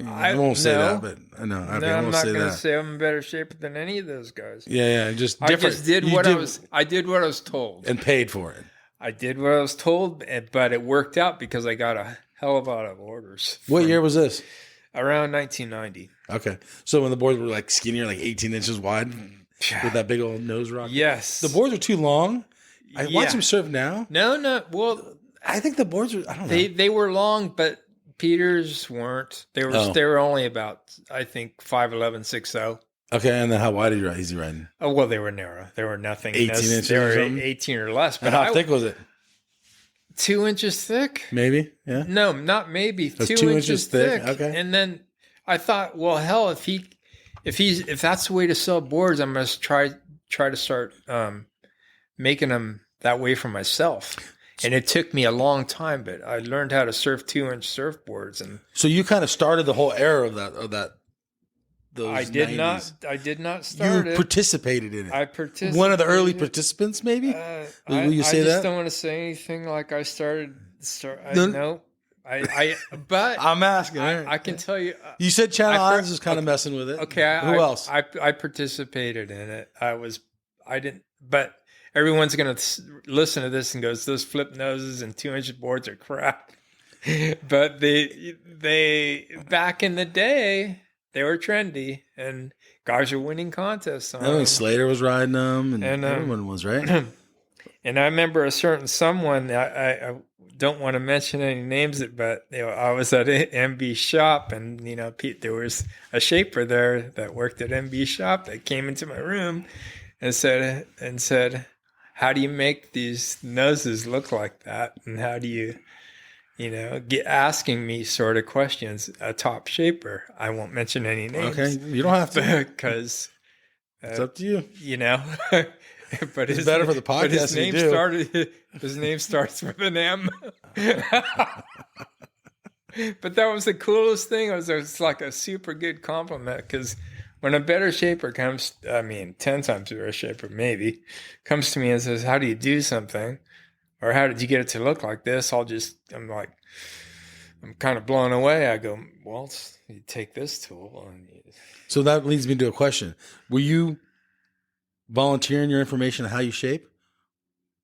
I won't say that, but I know. Okay, No, I I'm won't not say going to that. say I'm in better shape than any of those guys. Yeah, just I different. just did I did what I was told. And paid for it. I did what I was told, but it worked out because I got a hell of a lot of orders. What year was this? Around 1990. Okay. So when the boards were like skinnier, like 18 inches wide with that big old nose rock? Yes. The boards are too long. I Yeah. watch them surf now. No. Well, I think the boards are, I don't know. they were long, but Peter's weren't. They were only about, I think, 5'11", 6'0". Okay, and then how wide is he riding? Oh, well, they were narrow. They were nothing. 18 inches They or were something? 18 or less. And But how thick was it? 2 inches thick? Maybe, yeah. No, not maybe. That's 2 inches thick. Okay. And then I thought, well, hell, if that's the way to sell boards, I'm going to try to start making them that way for myself. And it took me a long time, but I learned how to surf 2-inch surfboards. And So you kind of started the whole era of that. Those I did 90s. I did not start You it. participated in it. I participated. One of the early participants, maybe? Will you say I just that? don't want to say anything like I started. No. No, but I'm asking. all right. I can tell you. You said Channel I- Islands was kind of messing with it. Okay, Who else? I participated in it. I didn't, but everyone's gonna listen to this and goes, "Those flip noses and 2-inch boards are crap." But they back in the day, they were trendy, and guys are winning contests on I think them. Slater was riding them, and And, everyone was, right? And I remember a certain someone, I don't want to mention any names, but I was at MB shop, and Pete, there was a shaper there that worked at MB shop that came into my room and said, "How do you make these noses look like that? And how do you, get asking me sort of questions?" A top shaper. I won't mention any names. Okay, you don't have to. Because It's up to you. But It's better for the but podcast if you do. His name starts with an M. But that was the coolest thing. It was like a super good compliment, because when a better shaper comes, 10 times better shaper maybe, comes to me and says, "How do you do something?" Or "How did you get it to look like this?" I'm kind of blown away. I go, "Well, you take this tool." So that leads me to a question. Were you volunteering your information on how you shape?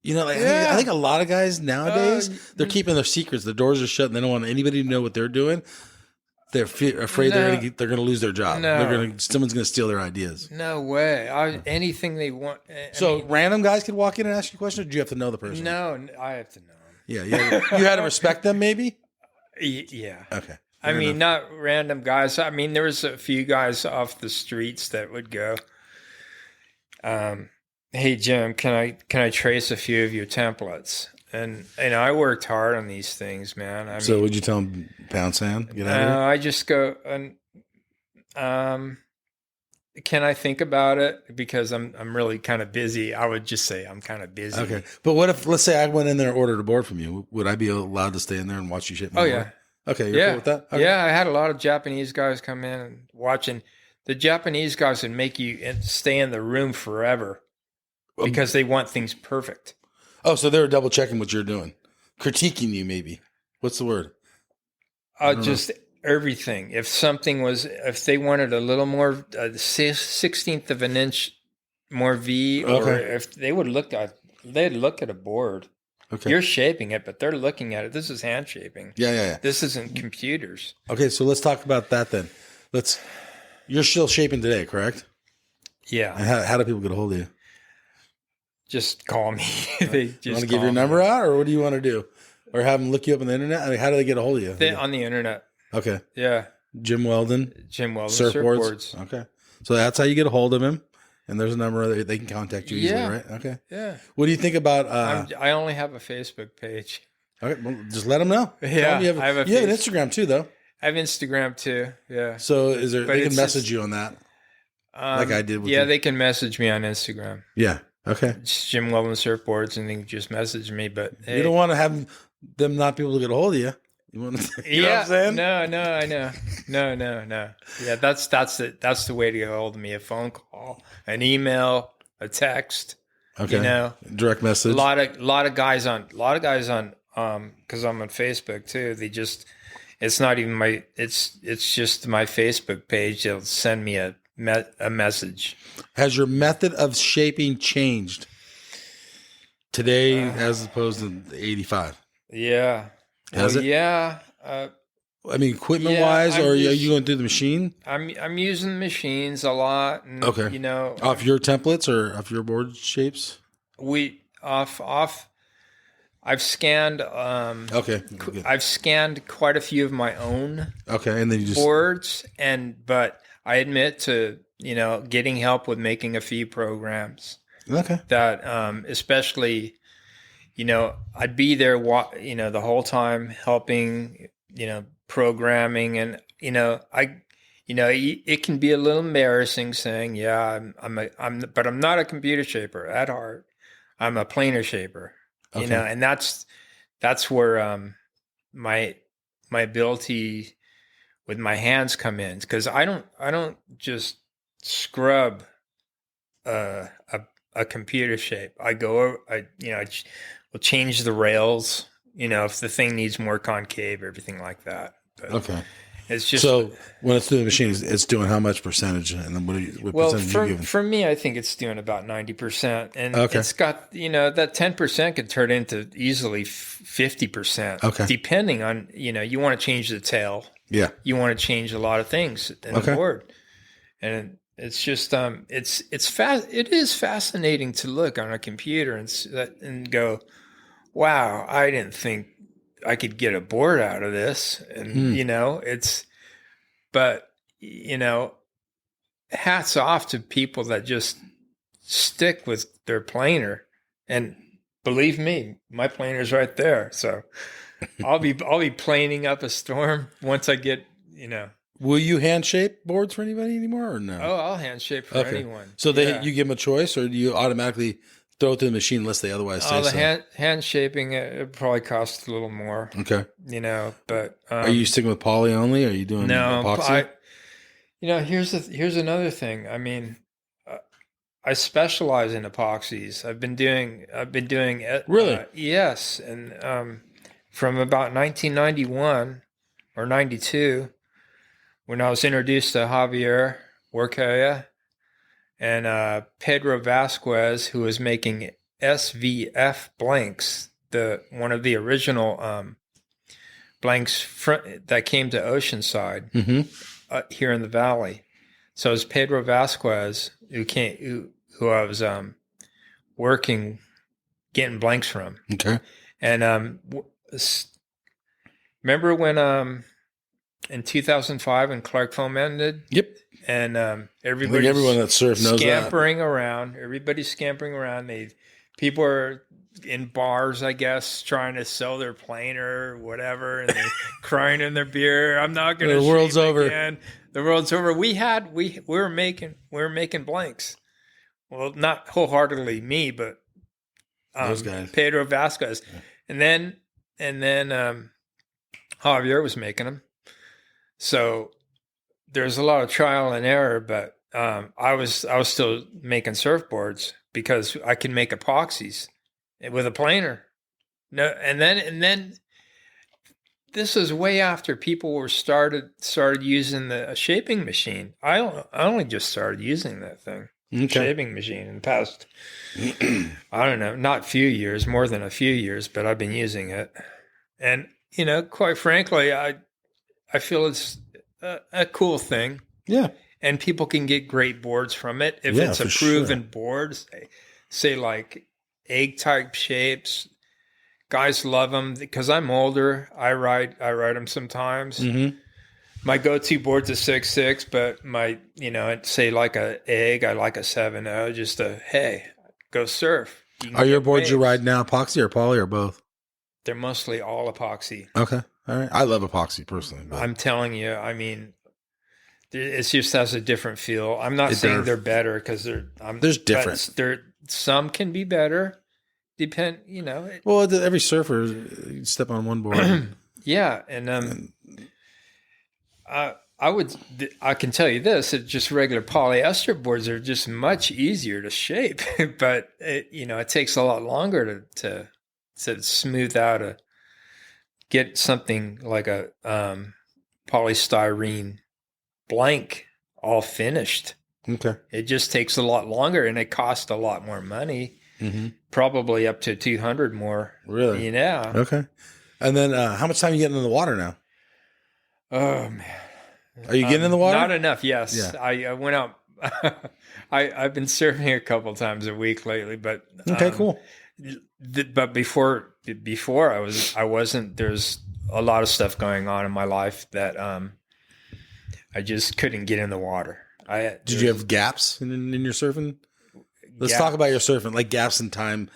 I think a lot of guys nowadays, they're keeping their secrets. The doors are shut and they don't want anybody to know what they're doing. They're afraid they're going to lose their job. No. Someone's going to steal their ideas. No way. Anything they want. Random guys could walk in and ask you questions, or do you have to know the person? No, I have to know them. Yeah, you had to respect them, maybe? Yeah. Okay. I mean, not random guys. I mean, there was a few guys off the streets that would go, "Hey Jim, can I trace a few of your templates?" And I worked hard on these things, man. So would you tell them pound sand? Get out of here? I just go and can I think about it, because I'm really kind of busy. I would just say I'm kind of busy. Okay, but what if, let's say I went in there and ordered a board from you? Would I be allowed to stay in there and watch you shape my Oh board? yeah. Okay, you're cool with that? Okay. Yeah, I had a lot of Japanese guys come in and watching. The Japanese guys would make you stay in the room forever because they want things perfect. Oh, so they were double checking what you're doing, critiquing you, maybe. What's the word? Just everything. If they wanted a little more, 16th of an inch more V, or if they'd look at a board. Okay. You're shaping it, but they're looking at it. This is hand shaping. Yeah. This isn't computers. Okay, so let's talk about that then. You're still shaping today, correct? Yeah. And how do people get a hold of you? Just call me. You want to give your number out, or what do you want to do? Or have them look you up on the internet? I mean, how do they get a hold of you? On the internet. Okay. Yeah. Jim Weldon. Surfboards. Okay. So that's how you get a hold of him. And there's a number that they can contact you easily, right? Okay. Yeah. What do you think about... I only have a Facebook page. Okay, well, just let them know. Yeah, You have an Instagram too, though. I have Instagram too. Yeah. So is there? But They can it's message just- you on that, like I did with Yeah, you. they can message me on Instagram. Yeah. Okay. It's Jim Weldon Surfboards, and they can just message me. But hey, You don't want to have them not be able to get a hold of you. You want to? You know what I'm saying? No, I know. No. Yeah, that's the way to get a hold of me. A phone call, an email, a text. Okay. You know, Direct message. a lot of guys on because I'm on Facebook too. They just it's not even it's just my Facebook page. They'll send me a message. Has your method of shaping changed today as opposed to 85? Yeah. Has it? Yeah. I mean, equipment Yeah, wise, or are just- you going through the machine? I'm using machines a lot. And, Okay. You know, Off your templates or off your board shapes? I've scanned. Okay. Good. I've scanned quite a few of my own Okay, and then you just boards, but I admit to getting help with making a few programs okay. that, especially, I'd be there, the whole time helping, programming, and it can be a little embarrassing saying, yeah, but I'm not a computer shaper at heart. I'm a planer shaper, Okay. and that's where my ability with my hands come in, because I don't just scrub a computer shape. I go, I will change the rails, if the thing needs more concave, everything like that. But Okay. it's just So when it's doing the machine, it's doing how much percentage? And then what percentage you giving? for me, I think it's doing about 90%, and Okay. it's got that 10% could turn into easily 50%. Okay. Depending on you want to change the tail, Yeah. you want to change a lot of things in Okay. the board, and it's just it is fascinating to look on a computer and go, wow, I didn't think I could get a board out of this, and but hats off to people that just stick with their planer, and believe me, my planer's right there. So I'll be planing up a storm once I get Will you hand shape boards for anybody anymore or no? Oh, I'll hand shape for anyone. So Yeah. you give them a choice, or do you automatically throw it to the machine unless they otherwise say the so? hand shaping it probably costs a little more, Okay. but Are you sticking with poly only? Or are you doing no, epoxy? here's another thing. I mean, I specialize in epoxies. I've been doing it. Really? Yes, and from about 1991 or 92, when I was introduced to Javier Workaya and Pedro Vasquez, who was making SVF blanks, one of the original blanks that came to Oceanside here in the valley. So it was Pedro Vasquez who I was getting blanks from. Okay. And remember when in 2005 when Clark Foam ended? Yep. And I think everybody everyone that surf knows that. scampering around. Everybody's scampering around. People are in bars, I guess, trying to sell their planer or whatever, and they're crying in their beer. I'm not going to. The world's over. Again. The world's over. We were making blanks. Well, not wholeheartedly me, but Those guys. Pedro Vasquez, and then Javier was making them. So there's a lot of trial and error, but I was still making surfboards because I can make epoxies with a planer. No, and then this is way after people were started using the shaping machine. I only just started using that thing, shaping machine, in the past. I don't know, not few years, more than a few years, but I've been using it, and quite frankly, I feel it's a cool thing. Yeah. And people can get great boards from it if it's a for proven sure. board. Say like egg type shapes. Guys love them because I'm older. I ride them sometimes. Mm-hmm. My go-to board's a 6.6, but my say like a egg, I like a 7.0. Just hey, go surf. Are your get boards you waves. ride now epoxy or poly or both? They're mostly all epoxy. Okay. All right. I love epoxy personally. But I'm telling you, I mean, it just has a different feel. I'm not It saying does. they're better because There's difference. Some can be better. Depend, you know. Well, every surfer, you step on one board. Yeah, and I can tell you this: it's just regular polyester boards are just much easier to shape, but it takes a lot longer to smooth out get something like a polystyrene blank all finished. Okay. It just takes a lot longer, and it costs a lot more money, probably up to $200 more. Really? Yeah. Okay. And then how much time are you getting in the water now? Oh man. Are you getting in the water? Not enough. Yes, Yeah. I went out. I've been surfing a couple times a week lately, but Okay, cool. But before I wasn't. There's a lot of stuff going on in my life that I just couldn't get in the water. Did you have gaps in your surfing? Let's talk about your surfing, like gaps in time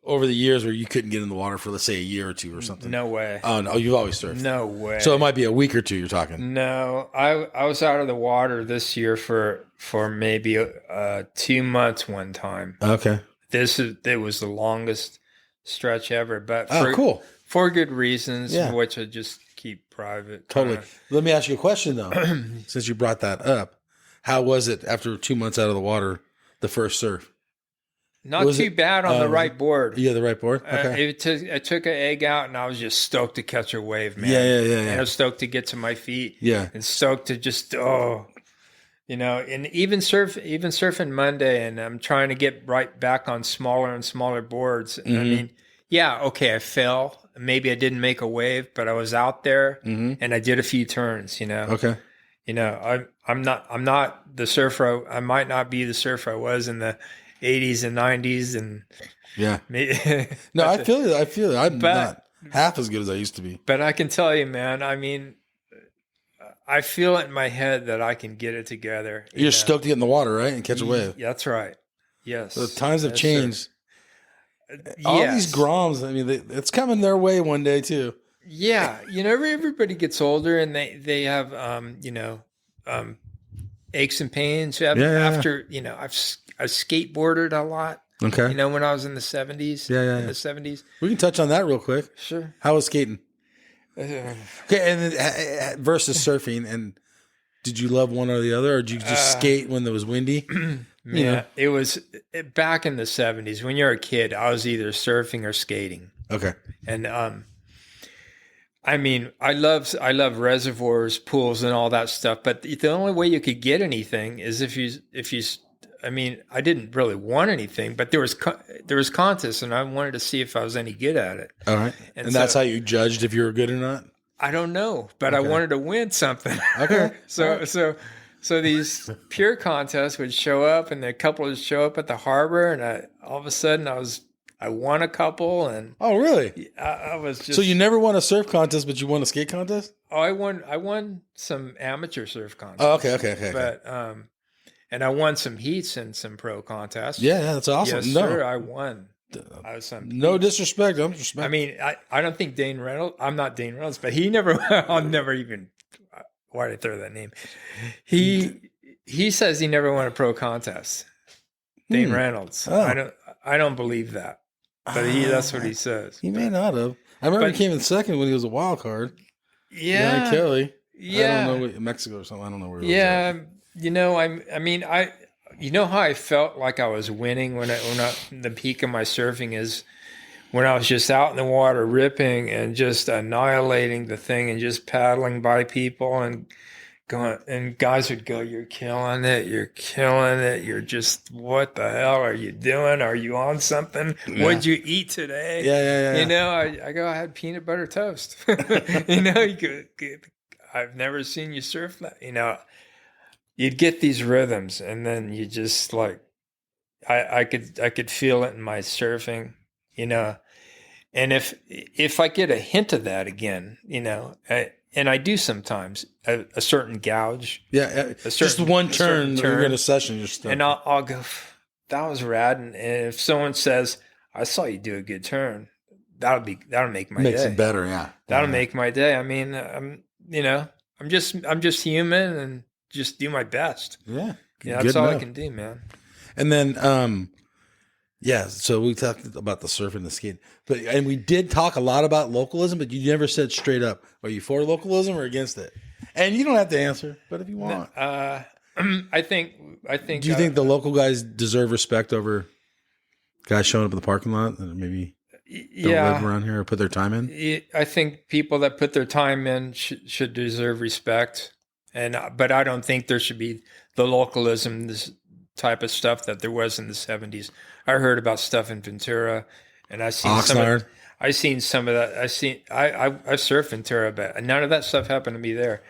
over the years where you couldn't get in the water for, let's say, a year or two or something. No way. Oh no, you've always surfed. No way. So it might be a week or two. You're talking. No, I was out of the water this year for maybe 2 months one time. Okay. It was the longest stretch ever, but cool. For good reasons, Yeah. which I just keep private. Totally. Let me ask you a question though, since you brought that up. How was it after 2 months out of the water, the first surf? Not too bad on the right board. Yeah, the right board. Okay. I took an egg out, and I was just stoked to catch a wave, man. Yeah. And I was stoked to get to my feet. Yeah. And stoked to just and even surfing Monday, and I'm trying to get right back on smaller and smaller boards. I mean, yeah, okay, I fell. Maybe I didn't make a wave, but I was out there and I did a few turns. Okay. I'm not the surfer. I might not be the surfer I was in the 80s and 90s, and yeah. No, I feel it. I'm not half as good as I used to be. But I can tell you, man. I mean, I feel it in my head that I can get it together. You're stoked to get in the water, right, and catch a wave. That's right. Yes. The times have changed. Yes. All these Groms, I mean, it's coming their way one day too. Yeah, everybody gets older, and they have aches and pains after I've skateboarded a lot. Okay. When I was in the 70s. Yeah. In the 70s. We can touch on that real quick. Sure. How was skating? Okay, and then, versus surfing, and did you love one or the other, or did you just skate when it was windy? Yeah, it was back in the 70s. When you're a kid, I was either surfing or skating. Okay. And I mean, I love reservoirs, pools, and all that stuff. But the only way you could get anything is if you. I mean, I didn't really want anything, but there was contests, and I wanted to see if I was any good at it. All right, and that's how you judged if you were good or not. I don't know, but I wanted to win something. Okay. So these pure contests would show up, and a couple would show up at the harbor, and all of a sudden I won a couple, and oh really? I was just. So you never won a surf contest, but you won a skate contest? Oh, I won some amateur surf contests. Oh, okay. But and I won some heats and some pro contests. Yeah, that's awesome. Yes, sir, I won. No disrespect. I'm respect. I mean, I don't think Dane Reynolds. I'm not Dane Reynolds, but he never. I'll never even. Why did I throw that name? He says he never won a pro contest. Dane Reynolds. Oh. I don't believe that, but that's what he says. He may not have. I remember he came in second when he was a wild card. Yeah, Kelly. Yeah, I don't know, Mexico or something. I don't know where. He was at. I mean, you know how I felt like I was winning when the peak of my surfing is when I was just out in the water ripping and just annihilating the thing and just paddling by people and going, and guys would go, "You're killing it. You're killing it. You're just, what the hell are you doing? Are you on something? Yeah. What'd you eat today?" Yeah. I go, "I had peanut butter toast." I've never seen you surf that. You'd get these rhythms, and then you just like, I could feel it in my surfing, and if I get a hint of that again, and I do sometimes a certain gouge, just one turn, you're in a session, you're stuck. And I'll go, "That was rad," and if someone says, "I saw you do a good turn," that'll make my Makes day. it better, yeah. That'll Yeah. make my day. I mean, I'm just human and just do my best. Yeah. Yeah, that's Good all I enough. can do, man. And then, yeah, so we talked about the surfing and the skating, and we did talk a lot about localism, but you never said straight up, are you for localism or against it? And you don't have to answer, but if you want. I think. Do you think the local guys deserve respect over guys showing up in the parking lot that maybe don't live around here or put their time in? I think people that put their time in should deserve respect, but I don't think there should be the localism, this type of stuff that there was in the 70s. I heard about stuff in Ventura, and I seen Oxnard. I seen some of that. I surfed Ventura, but none of that stuff happened to me there.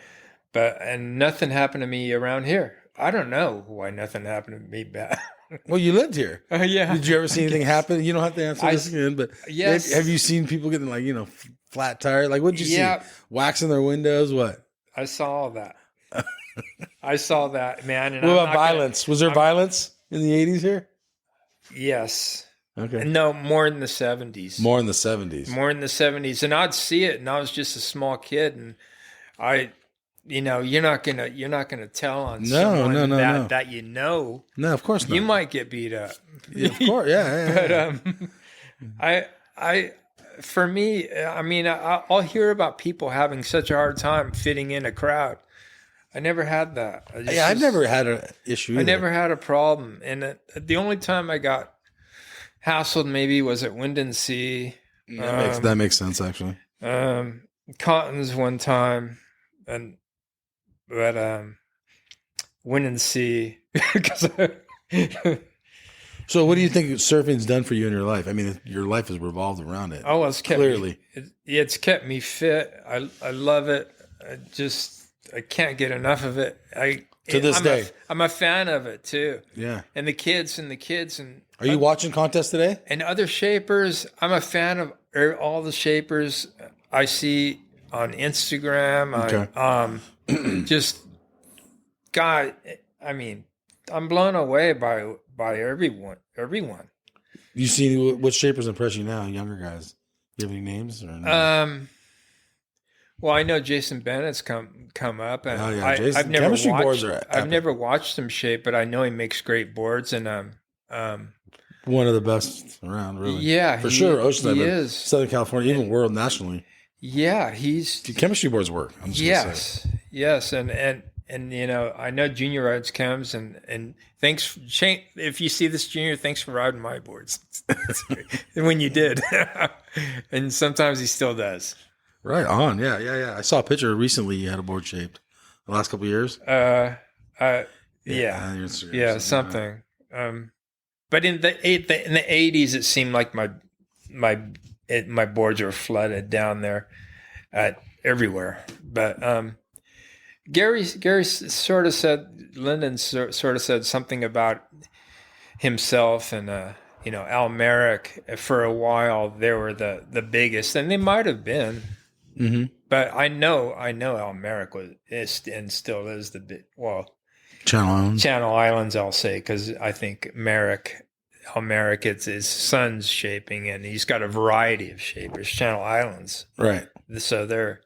And nothing happened to me around here. I don't know why nothing happened to me back. Well, you lived here. Yeah. Did you ever see anything happen? You don't have to answer this again, but yes. Have you seen people getting flat tire? Like, what'd you see? Waxing their windows? What? I saw all that. I saw that, man. And what about violence? Was there violence in the 80s here? Yes. Okay. No, more in the 70s. More in the 70s. More in the 70s. And I'd see it, and I was just a small kid, and you're not gonna tell on someone that you know. No, of course not. You might get beat up. Yeah, of course, yeah. But for me, I mean, I'll hear about people having such a hard time fitting in a crowd. I never had that. I've never had an issue. I never had a problem, and the only time I got hassled maybe was at Wind and Sea. That makes sense, actually. Cotton's one time, but Wind and Sea. So, what do you think surfing's done for you in your life? I mean, your life has revolved around it. Oh, it's kept clearly. It's kept me fit. I love it. I can't get enough of it. To this day, I'm a fan of it too. Yeah. And the kids. Are you watching contests today? And other shapers. I'm a fan of all the shapers I see on Instagram. Okay. Just God. I mean, I'm blown away by everyone. You see what shapers impress you now, younger guys? You have any names or no? Well, I know Jason Bennett's come up, and I've never watched. Boards are epic. I've never watched him shape, but I know he makes great boards, and one of the best around, really. Yeah, for sure. Oceanside, he is. Southern California, even world nationally. Yeah, the chemistry boards work. I'm just yes, and I know Junior rides chems, and thanks, Shane. If you see this, Junior, thanks for riding my boards when you did, and sometimes he still does. Right on, yeah. I saw a picture recently. You had a board shaped the last couple of years. Something. But in the 80s, it seemed like my boards were flooded down there, everywhere. But Gary sort of said, Lyndon sort of said something about himself and Al Merrick. For a while, they were the biggest, and they might have been. Mm-hmm. But I know Al Merrick is and still is Channel Islands, I'll say, because I think Al Merrick, it's his son's shaping, and he's got a variety of shapers. Channel Islands, right? So they're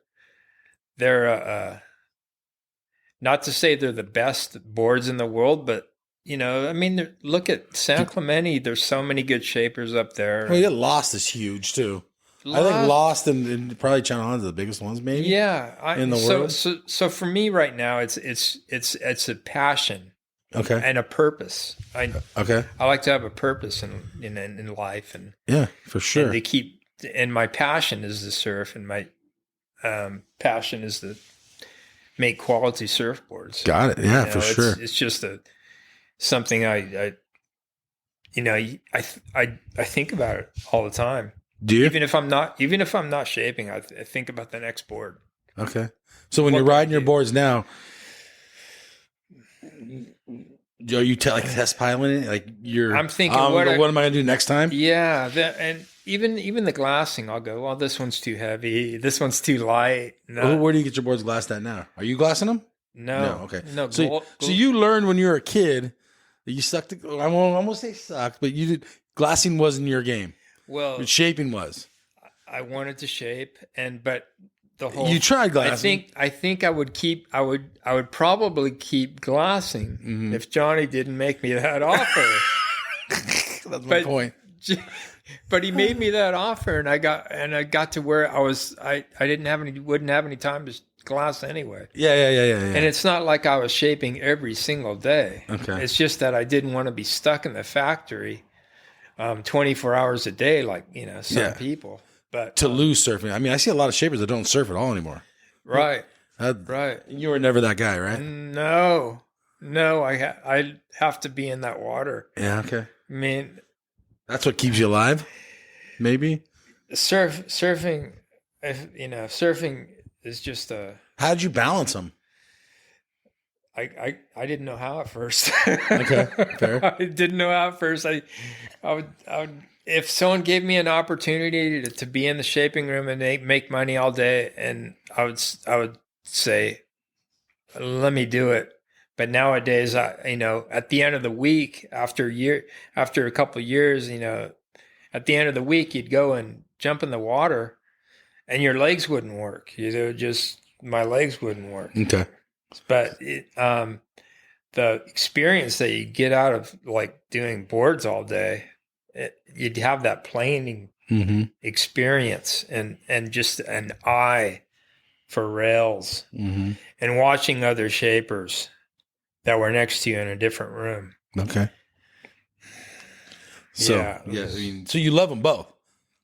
not to say they're the best boards in the world, but I mean, look at San Clemente. There's so many good shapers up there. Well, Lost is huge too. I think Lost and probably Channel Islands are the biggest ones, maybe. Yeah, in the world. So for me right now, it's a passion, okay, and a purpose. I like to have a purpose in life, and yeah, for sure. And my passion is to surf, and my passion is to make quality surfboards. Got it. Yeah, for sure. It's just something I think about it all the time. Do you? Even if I'm not shaping, I think about the next board. Okay. So when you're riding your boards now, are you test piloting it? Like I'm thinking, what am I going to do next time? Yeah, and even the glassing, I'll go, well, this one's too heavy. This one's too light. No. Where do you get your boards glassed at now? Are you glassing them? No. Okay. No. So you learned when you were a kid that you sucked. I won't say sucked, but you did. Glassing wasn't your game. Well, shaping was. I wanted to shape, but the whole You tried glassing. I think I would probably keep glassing if Johnny didn't make me that offer. That's my point. But he made me that offer, and I got to where I wouldn't have any time to glass anyway. Yeah. And it's not like I was shaping every single day. Okay. It's just that I didn't want to be stuck in the factory 24 hours a day like, some people. But To lose surfing. I mean, I see a lot of shapers that don't surf at all anymore. right. Right. You were never that guy, right? No, I have to be in that water. Yeah, okay. I mean, That's what keeps you alive, maybe? surfing, surfing is just How'd you balance them? I didn't know how at first. Okay, fair. I didn't know how at first. I would if someone gave me an opportunity to be in the shaping room and make money all day, and I would say, let me do it. But nowadays, at the end of the week, after a couple of years, at the end of the week, you'd go and jump in the water, and your legs wouldn't work. My legs wouldn't work. Okay. But the experience that you get out of like doing boards all day, you'd have that planing experience and just an eye for rails and watching other shapers that were next to you in a different room. Okay. So, I mean, so you love them both.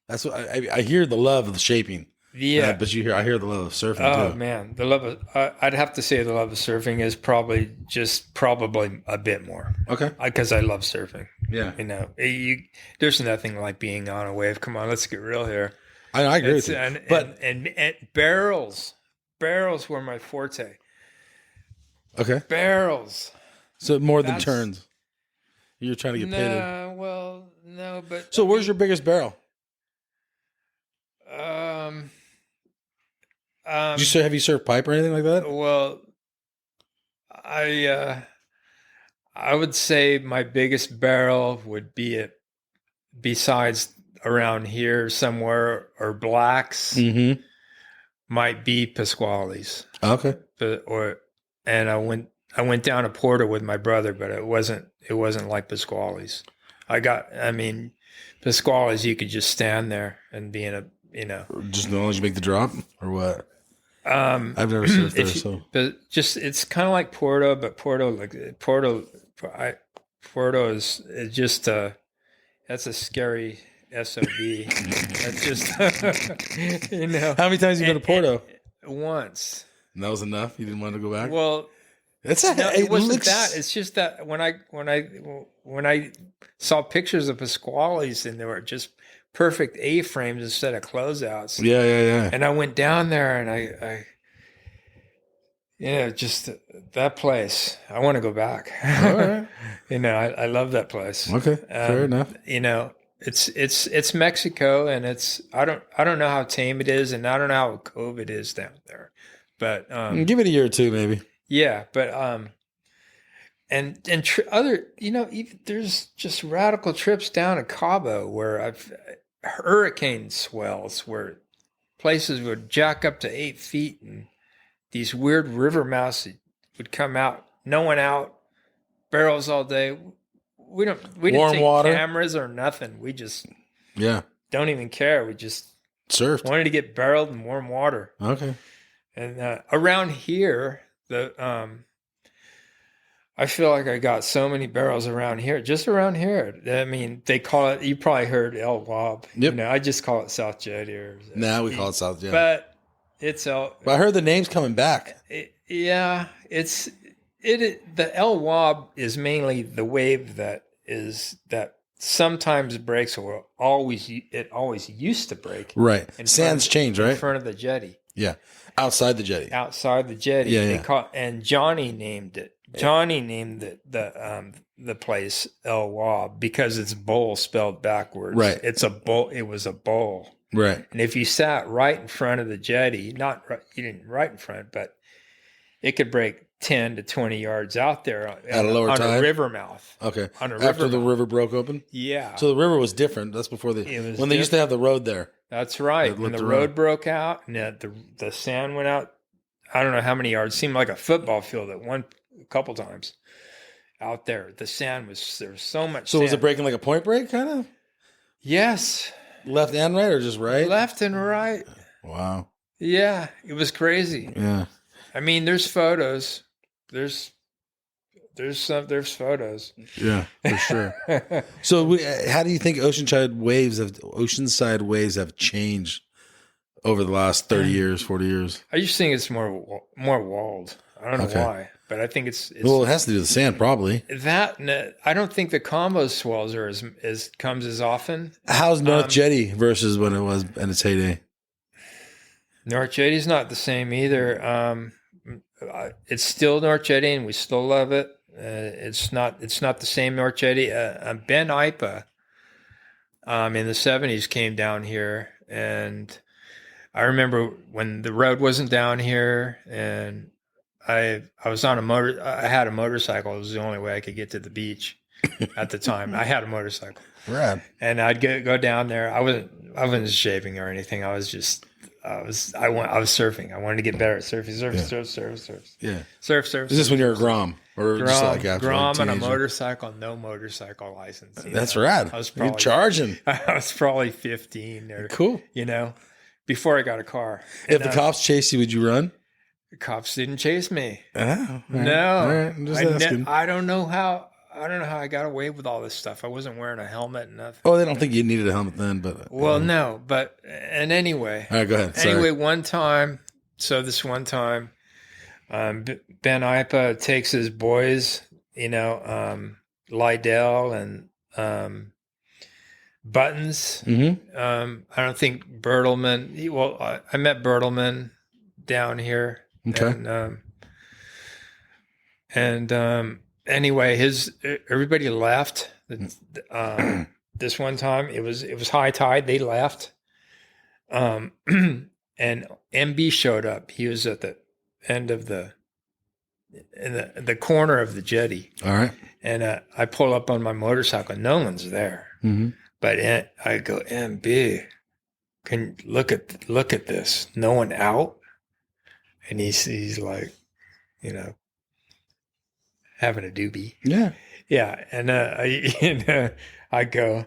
That's what I hear the love of the shaping. Yeah. But I hear the love of surfing Oh too. man, I'd have to say the love of surfing is probably a bit more. Okay. Because I love surfing. Yeah. There's nothing like being on a wave. Come on, let's get real here. I agree with you. And barrels were my forte. Okay. Barrels. So more than turns. You're trying to get paid. No, but So where's your biggest barrel? Have you surfed pipe or anything like that? Well, I would say my biggest barrel would be besides around here somewhere or blacks might be Pasquale's. Okay. And I went down to Porto with my brother, but it wasn't like Pasquale's. Pasquale's, you could just stand there and be in a, Just as long as you make the drop or what? I've never surfed there, but just it's kind of like Porto, but Porto is just that's a scary SOB. That's just How many times have you been to Porto? Once. And that was enough. You didn't want to go back. Well, it wasn't that. It's just that when I saw pictures of Pasquale's and they were just perfect A-frames instead of closeouts. Yeah. And I went down there and I just that place. I want to go back. All right. I love that place. Okay, fair enough. It's Mexico, and I don't know how tame it is, and I don't know how COVID is down there. But give it a year or two, maybe. Yeah, but even there's just radical trips down to Cabo where I've hurricane swells where places would jack up to 8 feet and these weird river mouths would come out, no one out, barrels all day. We didn't take water. Cameras or nothing. We just don't even care. We just surfed. Wanted to get barreled in warm water. Okay. And around here, I feel like I got so many barrels around here. Just around here. I mean, they call it. You probably heard El Wob. Yep. I just call it South Jetty. We call it South Jetty. But it's El. But I heard the name's coming back. The El Wob is mainly the wave that sometimes breaks, or it always used to break. Right. Sands change, right? In front of the jetty. Yeah. Outside the jetty. Outside the jetty. Yeah. And Johnny named it. Johnny named the place El Wob because it's bowl spelled backwards. Right. It's a bowl. It was a bowl. Right. And if you sat right in front of the jetty, you didn't right in front, but it could break 10 to 20 yards out there at a lower tide? On a river mouth. Okay. After the river broke open? Yeah. So the river was different. That's before they used to have the road there. That's right. That When looked the around. road broke out and the sand went out, I don't know how many yards. Seemed like a football field a couple times out there. The sand there was so much. So sand. was it breaking like a point break, kind of Yes, left and right, or just right? left and right. Wow. Yeah, it was crazy. Yeah. I mean, there's photos. There's photos. Yeah, for sure. So, how do you think oceanside waves have changed over the last 30 years, 40 years? I just think it's more walled. I don't know why, but I think it's Well, it has to do with the sand, probably. that. I don't think the combo swells are comes as often. How's North Jetty versus when it was in its heyday? North Jetty's not the same either. It's still North Jetty, and we still love it. It's not the same North Jetty. Ben Ipa, in the 70s came down here, and I remember when the road wasn't down here, and I was on I had a motorcycle. It was the only way I could get to the beach at the time. I had a motorcycle. Rad. And I'd go down there. I wasn't shaving or anything. I was surfing. I wanted to get better at surfing. Surf. Yeah. Surf. Is this when you were a Grom? Or just like after Grom like and a teenager? motorcycle, no motorcycle license. That's rad. I was You're probably charging. I was probably 15 or Cool. before I got a car. If the cops chased you, would you run? The cops didn't chase me. Oh, No. All right. I'm just asking. I don't know how I got away with all this stuff. I wasn't wearing a helmet and nothing. Oh, they don't think you needed a helmet then, but Well, no, but and anyway. All right, go ahead. Sorry. Anyway, one time, Ben Ipa takes his boys, Lydell and Buttons. Mm-hmm. I don't think Bertelman. I met Bertelman down here. Okay. Anyway, everybody left. This one time it was high tide. They left. And MB showed up. He was at the end of the corner of the jetty. All right. And I pull up on my motorcycle. No one's there. Mm-hmm. But I go, MB, can you look at this? No one out? And he's like, having a doobie. Yeah. Yeah. And I go,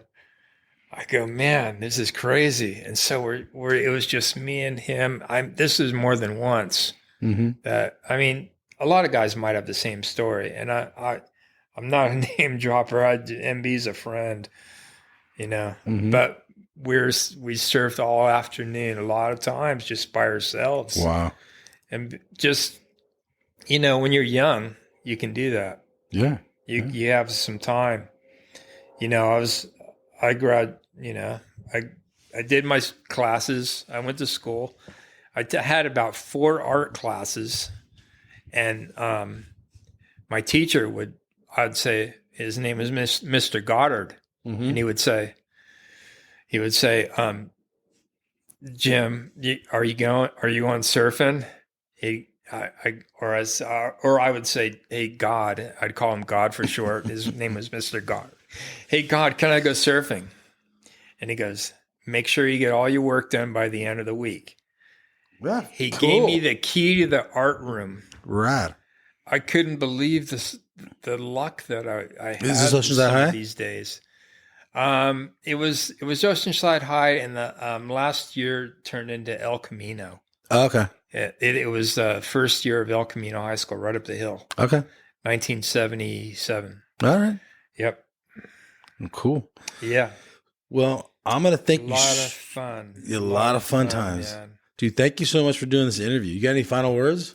man, this is crazy. And so it was just me and him. This is more than once that, I mean, a lot of guys might have the same story. And I'm not a name dropper. MB's a friend, but we surfed all afternoon, a lot of times just by ourselves. Wow. And just, when you're young, you can do that. Yeah. You have some time. I did my classes. I went to school. I had about 4 art classes, and my teacher I'd say his name is Mr. Goddard, and he would say, Jim, are you going surfing? Or I would say, hey, God. I'd call him God for short. His name was Mr. God. Hey, God, can I go surfing? And he goes, make sure you get all your work done by the end of the week. Yeah, He cool. gave me the key to the art room. Rad. I couldn't believe the luck that I had Is this Oceanside High? these days. It was Oceanside High, and the last year turned into El Camino. Oh, okay. It was the first year of El Camino High School, right up the hill. Okay. 1977. All right. Yep. Cool. Yeah. Well, I'm going to thank you. A lot of fun. A lot of fun times. Man. Dude, thank you so much for doing this interview. You got any final words?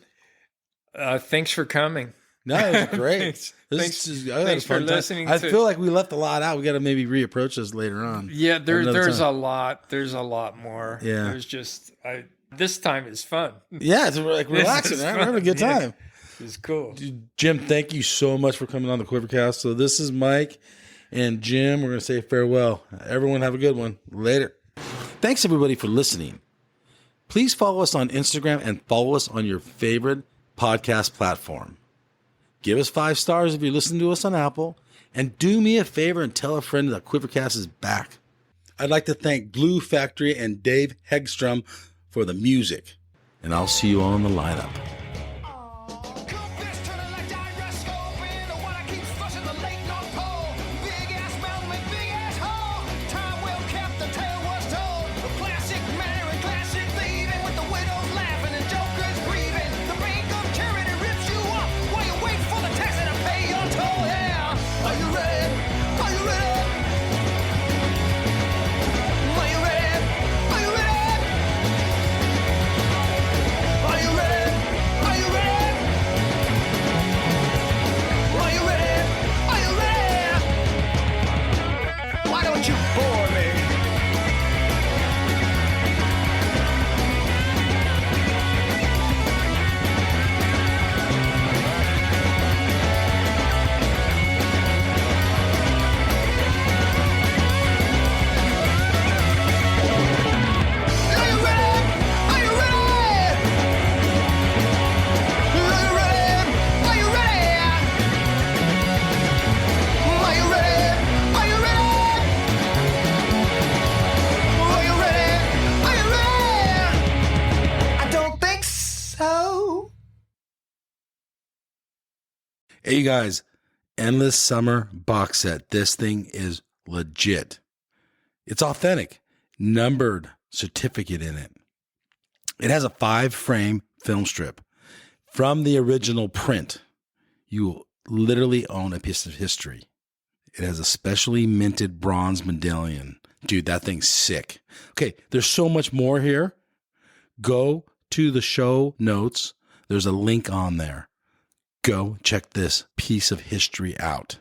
Thanks for coming. No, it was great. Thanks for listening. I feel like we left a lot out. We got to maybe reapproach this later on. Yeah, there's a lot. There's a lot more. Yeah. There's just this time is fun. Yeah, it's like relaxing. Right? We're having a good time. Yeah, it's cool. Dude, Jim, thank you so much for coming on the QuiverCast. So this is Mike and Jim. We're going to say farewell. Everyone have a good one. Later. Thanks, everybody, for listening. Please follow us on Instagram and follow us on your favorite podcast platform. Give us 5 stars if you listen to us on Apple. And do me a favor and tell a friend that QuiverCast is back. I'd like to thank Glue Factory and Dave Hegstrom for the music. And I'll see you all in the lineup. Hey, you guys, Endless Summer box set. This thing is legit. It's authentic, numbered certificate in it. It has a 5-frame film strip from the original print. You will literally own a piece of history. It has a specially minted bronze medallion. Dude, that thing's sick. Okay, there's so much more here. Go to the show notes. There's a link on there. Go check this piece of history out.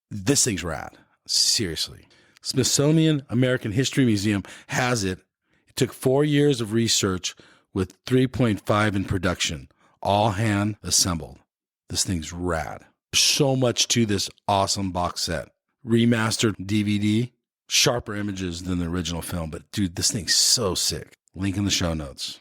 This thing's rad. Seriously. Smithsonian American History Museum has it. It took 4 years of research with 3.5 in production, all hand assembled. This thing's rad. There's so much to this awesome box set. Remastered DVD, sharper images than the original film, but dude, this thing's so sick. Link in the show notes.